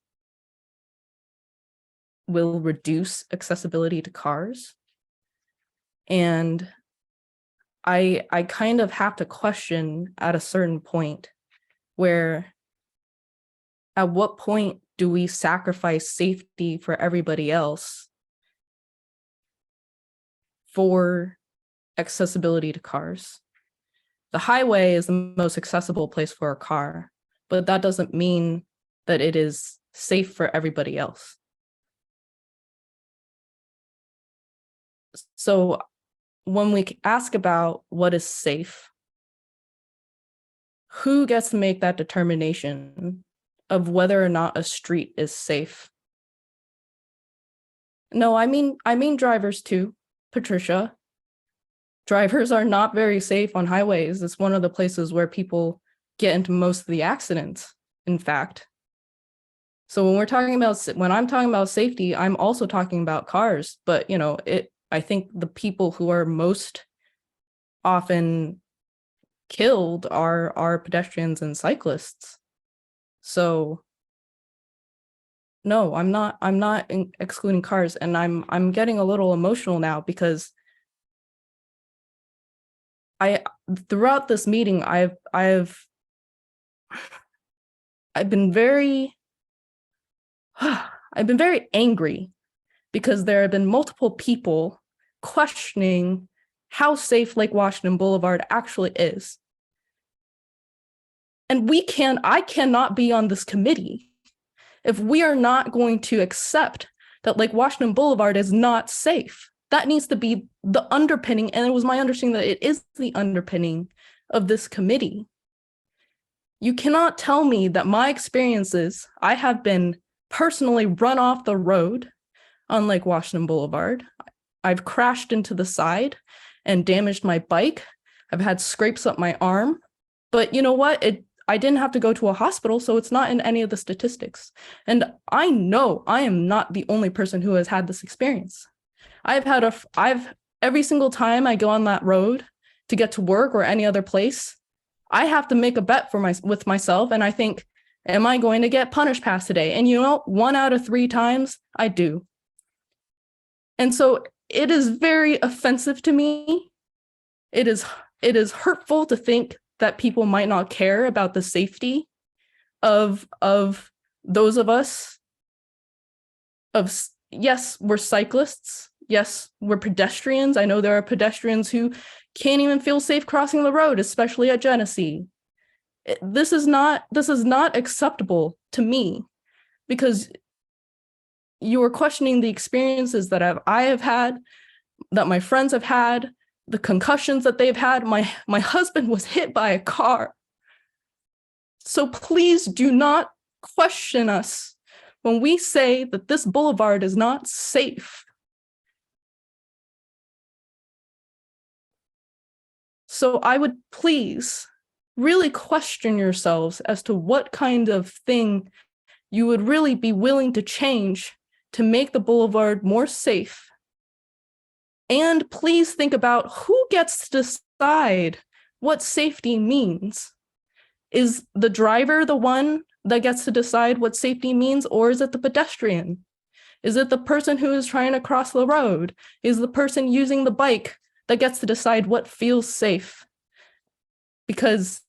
reduce accessibility to cars. And I kind of have to question at a certain point where at what point do we sacrifice safety for everybody else for accessibility to cars? The highway is the most accessible place for a car, but that doesn't mean that it is safe for everybody else. So when we ask about what is safe, who gets to make that determination of whether or not a street is safe? No, I mean drivers too, Patricia. Drivers are not very safe on highways. It's one of the places where people get into most of the accidents, in fact. So when I'm talking about safety, I'm also talking about cars, but I think the people who are most often killed are pedestrians and cyclists. So no, I'm not excluding cars, and I'm getting a little emotional now because throughout this meeting I've been very angry because there have been multiple people questioning how safe Lake Washington Boulevard actually is. And I cannot be on this committee if we are not going to accept that Lake Washington Boulevard is not safe. That needs to be the underpinning, and it was my understanding that it is the underpinning of this committee. You cannot tell me that my experiences, I have been personally run off the road on Lake Washington Boulevard. I've crashed into the side and damaged my bike. I've had scrapes up my arm. But you know what? I didn't have to go to a hospital, so it's not in any of the statistics. And I know I am not the only person who has had this experience. Every single time I go on that road to get to work or any other place, I have to make a bet with myself, and I think, am I going to get punished past today? And 1 out of 3 times I do. And so it is very offensive to me. It is hurtful to think that people might not care about the safety of those of us. Yes, we're cyclists. Yes, we're pedestrians. I know there are pedestrians who can't even feel safe crossing the road, especially at Genesee. This is not acceptable to me, because you are questioning the experiences that I have had, that my friends have had, the concussions that they've had. My husband was hit by a car. So please do not question us when we say that this boulevard is not safe. So I would please really question yourselves as to what kind of thing you would really be willing to change to make the boulevard more safe. And please think about who gets to decide what safety means. Is the driver the one that gets to decide what safety means, or is it the pedestrian? Is it the person who is trying to cross the road? Is the person using the bike that gets to decide what feels safe? Because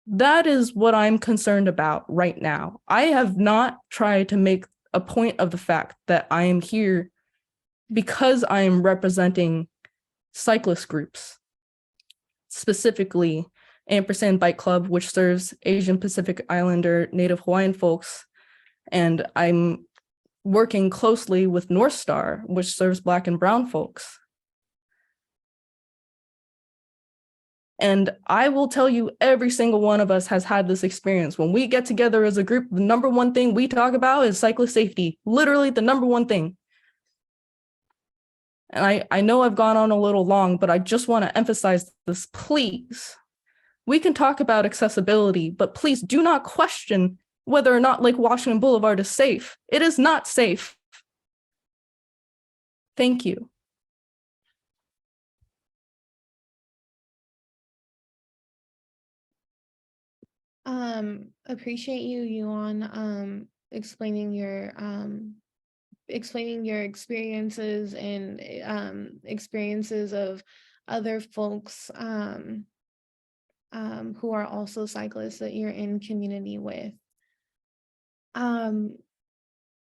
that is what I'm concerned about right now. I have not tried to make a point of the fact that I am here because I am representing cyclist groups, specifically Ampersand Bike Club, which serves Asian Pacific Islander Native Hawaiian folks. And I'm working closely with North Star, which serves Black and Brown folks. And I will tell you, every single one of us has had this experience. When we get together as a group, the number one thing we talk about is cyclist safety, literally the number one thing. And I know I've gone on a little long, but I just want to emphasize this, please. We can talk about accessibility, but please do not question whether or not Lake Washington Boulevard is safe. It is not safe. Thank you. Appreciate you, Yuan, explaining your experiences and experiences of other folks who are also cyclists that you're in community with. Belen,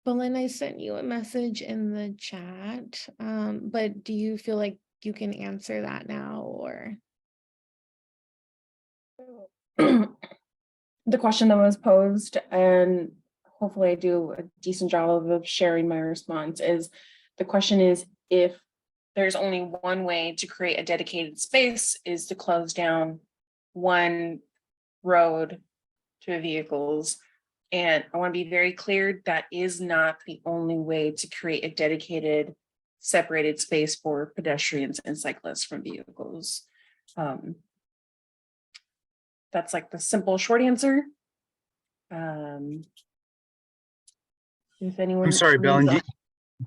I sent you a message in the chat, but do you feel like you can answer that now, or? The question that was posed, and hopefully I do a decent job of sharing my response, is the question is, if there's only one way to create a dedicated space is to close down one road to vehicles. And I want to be very clear, that is not the only way to create a dedicated, separated space for pedestrians and cyclists from vehicles. That's like the simple short answer. If anyone, I'm sorry, Belen,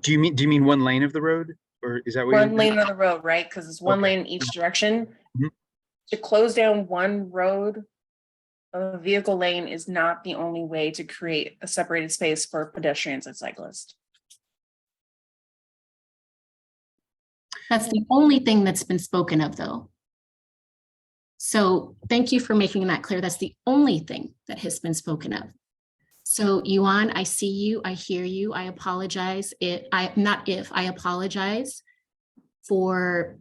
do you mean one lane of the road, or is that what one lane of the road, right? Because it's one Okay. lane in each direction. Mhm. To close down one road, a vehicle lane is not the only way to create a separated space for pedestrians and cyclists. That's the only thing that's been spoken of, though. So thank you for making that clear. That's the only thing that has been spoken of. So Yuan, I see you, I hear you, I apologize. I apologize for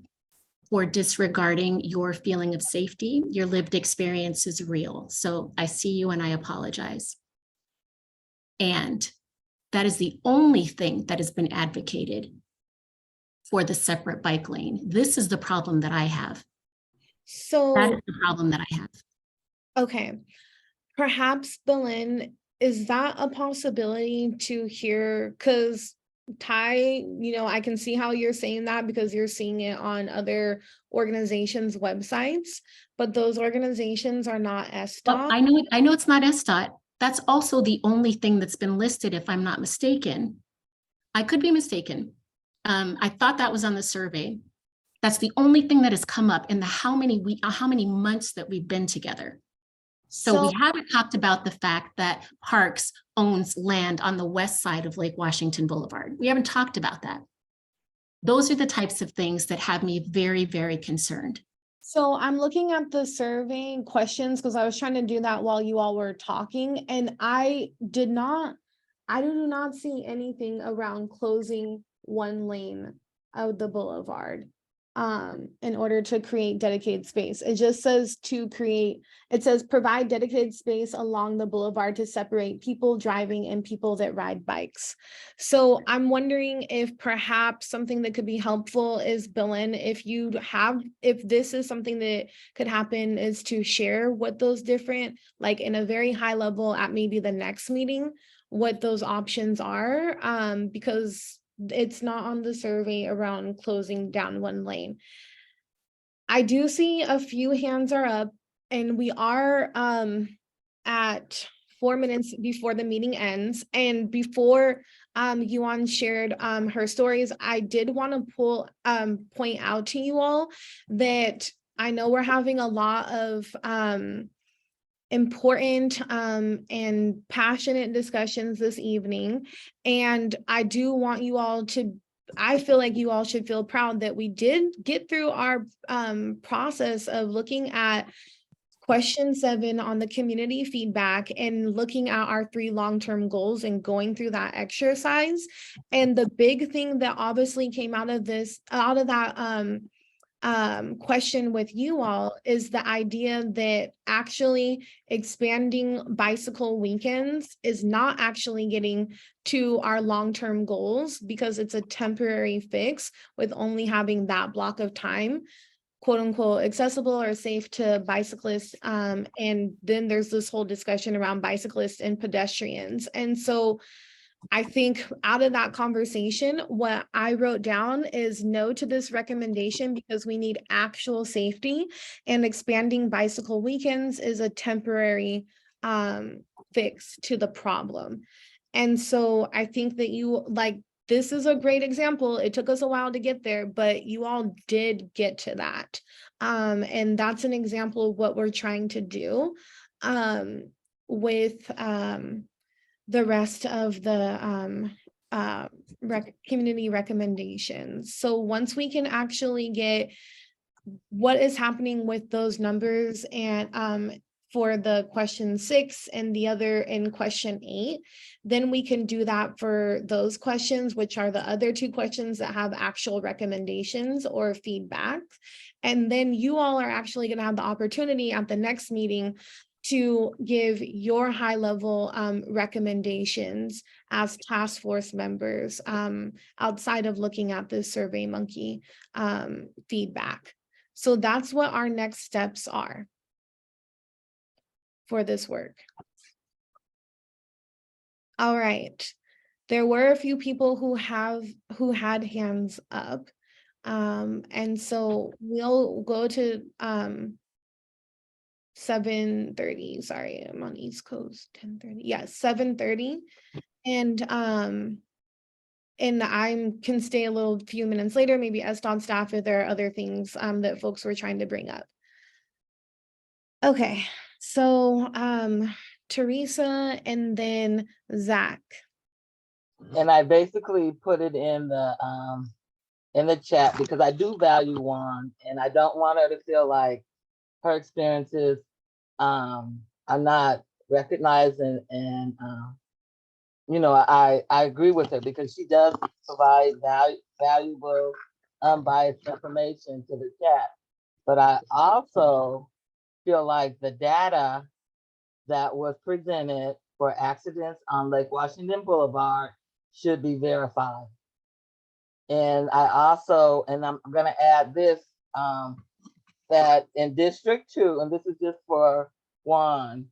disregarding your feeling of safety. Your lived experience is real. So I see you and I apologize. And that is the only thing that has been advocated for the separate bike lane. This is the problem that I have. So that is the problem that I have. Okay, perhaps Belen, is that a possibility to hear? Because Ty, I can see how you're saying that because you're seeing it on other organizations' websites, but those organizations are not SDOT. Well, I know it's not SDOT. That's also the only thing that's been listed, if I'm not mistaken. I could be mistaken. I thought that was on the survey. That's the only thing that has come up in the how many months that we've been together. So we haven't talked about the fact that Parks owns land on the west side of Lake Washington Boulevard. We haven't talked about that. Those are the types of things that have me very, very concerned. So I'm looking at the survey questions because I was trying to do that while you all were talking, and I do not see anything around closing one lane of the boulevard in order to create dedicated space. It just says provide dedicated space along the boulevard to separate people driving and people that ride bikes. So I'm wondering if perhaps something that could be helpful is, Belen, if this is something that could happen, is to share what those different, like in a very high level at maybe the next meeting, what those options are, because it's not on the survey around closing down one lane. I do see a few hands are up, and we are at 4 minutes before the meeting ends. And before Yuan shared her stories, I did want to point out to you all that I know we're having a lot of important and passionate discussions this evening. And I do want you all I feel like you all should feel proud that we did get through our process of looking at question 7 on the community feedback and looking at our 3 long-term goals and going through that exercise. And the big thing that obviously came out of that question with you all is the idea that actually expanding bicycle weekends is not actually getting to our long-term goals, because it's a temporary fix with only having that block of time, quote unquote, accessible or safe to bicyclists. And then there's this whole discussion around bicyclists and pedestrians. And so I think out of that conversation, what I wrote down is no to this recommendation because we need actual safety, and expanding bicycle weekends is a temporary fix to the problem. And so I think that this is a great example. It took us a while to get there, but you all did get to that. And that's an example of what we're trying to do with the rest of the community recommendations. So once we can actually get what is happening with those numbers and for the question 6 and the other in question 8, then we can do that for those questions, which are the other 2 questions that have actual recommendations or feedback. And then you all are actually going to have the opportunity at the next meeting to give your high level recommendations as task force members outside of looking at the SurveyMonkey feedback. So that's what our next steps are for this work. All right. There were a few people who had hands up. And so we'll go to 7:30. Sorry, I'm on East Coast. 10:30. Yes, 7:30. And I can stay a few minutes later, maybe on staff if there are other things that folks were trying to bring up. Okay, so Teresa and then Zach. And I basically put it in the chat because I do value Juan, and I don't want her to feel like her experiences are not recognized, and I agree with her because she does provide valuable unbiased information to the chat. But I also feel like the data that was presented for accidents on Lake Washington Boulevard should be verified. And I'm gonna add this, that in District 2, and this is just for one,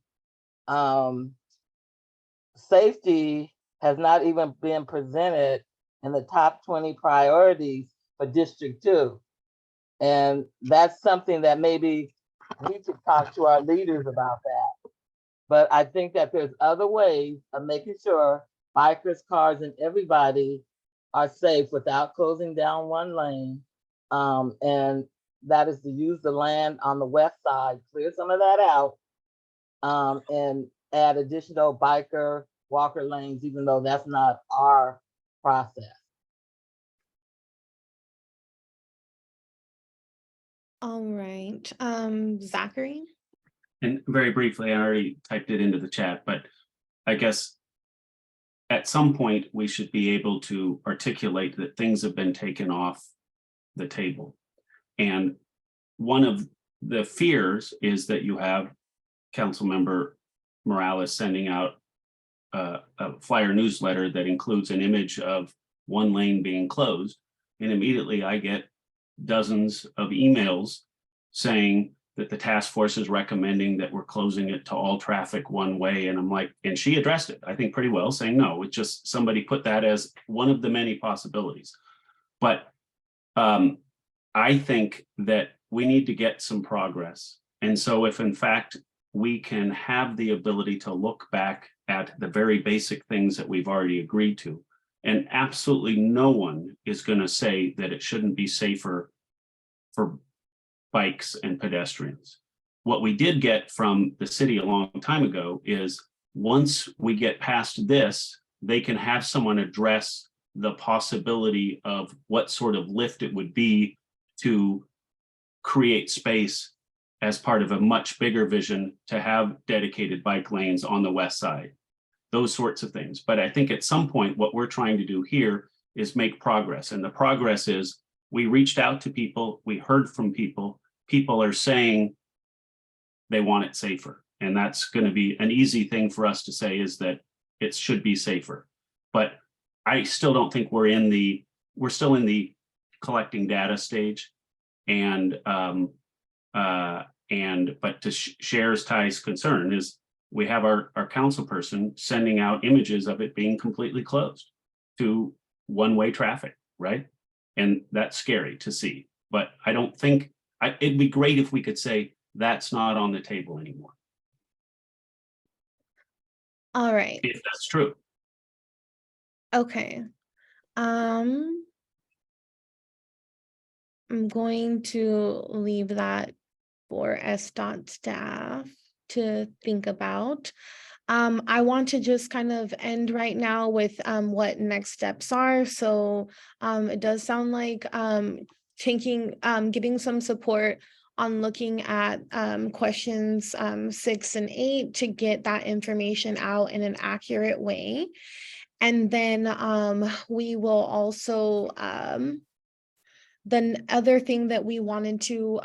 safety has not even been presented in the top 20 priorities for District 2. And that's something that maybe we should talk to our leaders about that. But I think that there's other ways of making sure bikers, cars, and everybody are safe without closing down one lane. And that is to use the land on the west side, clear some of that out, and add additional biker, walker lanes, even though that's not our process. All right, Zachary. And very briefly, I already typed it into the chat, but I guess at some point we should be able to articulate that things have been taken off the table. And one of the fears is that you have Councilmember Morales sending out a flyer newsletter that includes an image of one lane being closed. And immediately I get dozens of emails saying that the task force is recommending that we're closing it to all traffic one way. And I'm like, and she addressed it, I think pretty well, saying, no, it's just somebody put that as one of the many possibilities. But I think that we need to get some progress. And so if in fact we can have the ability to look back at the very basic things that we've already agreed to, and absolutely no one is going to say that it shouldn't be safer for bikes and pedestrians. What we did get from the city a long time ago is once we get past this, they can have someone address the possibility of what sort of lift it would be to create space as part of a much bigger vision to have dedicated bike lanes on the west side, those sorts of things. But I think at some point, what we're trying to do here is make progress. And the progress is we reached out to people, we heard from people, people are saying they want it safer. And that's going to be an easy thing for us to say, is that it should be safer. But I still don't think we're still in the collecting data stage. And but to Cher's Ty's concern is we have our council person sending out images of it being completely closed to one-way traffic, right? And that's scary to see, but I don't think, it'd be great if we could say that's not on the table anymore, All right, if that's true. okay. I'm going to leave that for SDOT staff to think about. I want to just kind of end right now with what next steps are. So it does sound like getting some support on looking at questions 6 and 8 to get that information out in an accurate way. And then we will also the other thing that we wanted to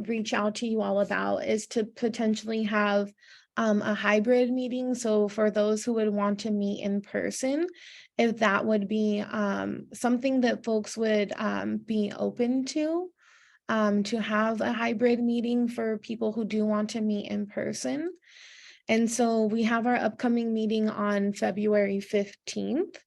reach out to you all about is to potentially have a hybrid meeting. So for those who would want to meet in person, if that would be something that folks would be open to have a hybrid meeting for people who do want to meet in person. And so we have our upcoming meeting on February 15th.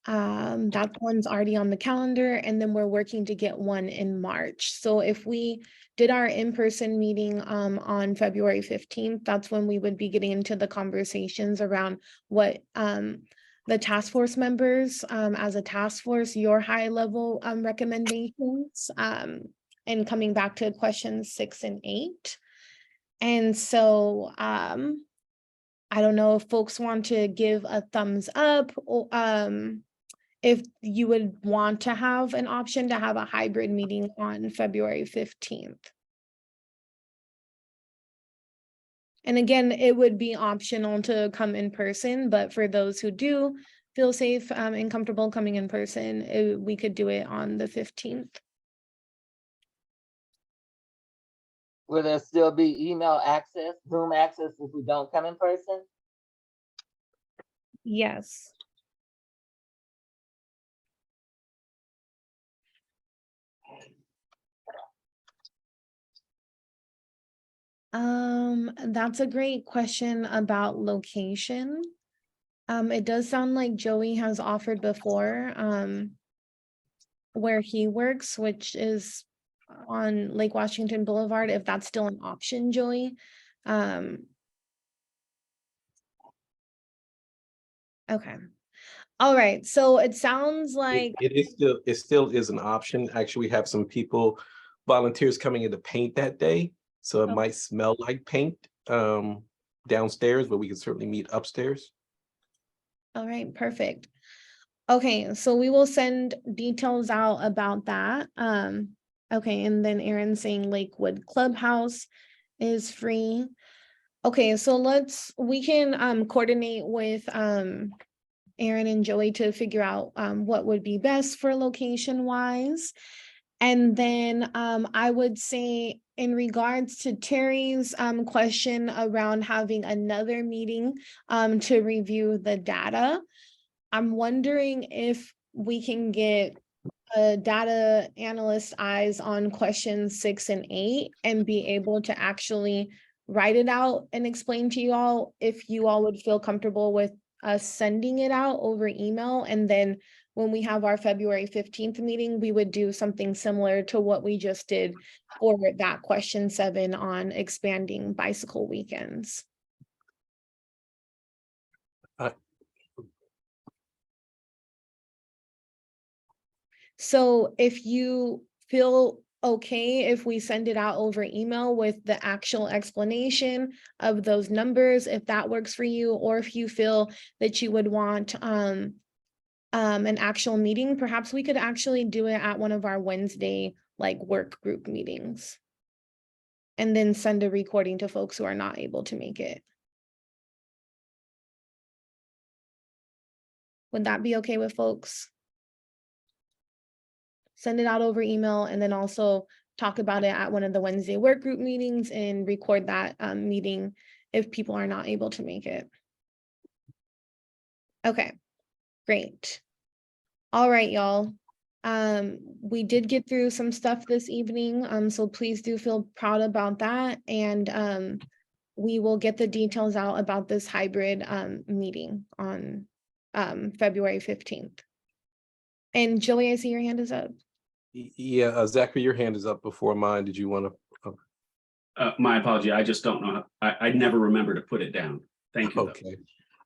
That one's already on the calendar, and then we're working to get one in March. So if we did our in-person meeting on February 15th, that's when we would be getting into the conversations around what the task force members as a task force, your high level recommendations, and coming back to questions 6 and 8. And so I don't know if folks want to give a thumbs up or if you would want to have an option to have a hybrid meeting on February 15th. And again, it would be optional to come in person, but for those who do feel safe and comfortable coming in person, we could do it on the 15th. Will there still be email access, Zoom access if we don't come in person? Yes. That's a great question about location. It does sound like Joey has offered before, where he works, which is on Lake Washington Boulevard, if that's still an option, Joey. Okay. All right, so it sounds like, It still is an option. Actually, we have some volunteers coming in to paint that day. So it might smell like paint downstairs, but we can certainly meet upstairs. all right, perfect. Okay, so we will send details out about that. Okay, and then Aaron saying Lakewood Clubhouse is free. Okay, so we can coordinate with Aaron and Joey to figure out what would be best for location wise. And then I would say in regards to Terry's question around having another meeting to review the data, I'm wondering if we can get a data analyst eyes on questions 6 and 8 and be able to actually write it out and explain to you all if you all would feel comfortable with us sending it out over email. And then when we have our February 15th meeting, we would do something similar to what we just did for that question 7 on expanding bicycle weekends. So if you feel okay, if we send it out over email with the actual explanation of those numbers, if that works for you, or if you feel that you would want an actual meeting, perhaps we could actually do it at one of our Wednesday work group meetings. And then send a recording to folks who are not able to make it. Would that be okay with folks? Send it out over email and then also talk about it at one of the Wednesday work group meetings and record that meeting if people are not able to make it. Okay, great. All right, y'all. We did get through some stuff this evening, so please do feel proud about that. And we will get the details out about this hybrid meeting on February 15th. And Joey, I see your hand is up. Yeah, Zachary, your hand is up before mine. Did you want to? My apology, I just don't know. I never remember to put it down. Thank you.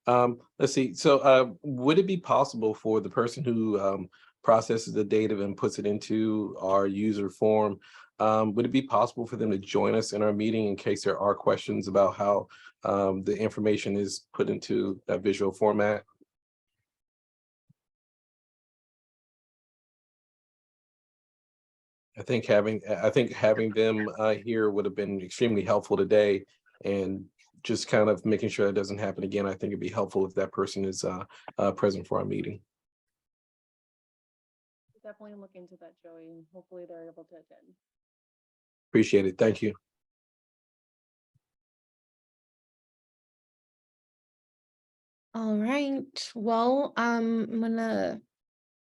though. Okay. Let's see. So would it be possible for the person who processes the data and puts it into our user form, would it be possible for them to join us in our meeting in case there are questions about how the information is put into that visual format? I think having them here would have been extremely helpful today, and just kind of making sure that doesn't happen again. I think it'd be helpful if that person is present for our meeting. Definitely look into that, Joey, and hopefully they're able to attend. Appreciate it. Thank you. All right, well, I'm gonna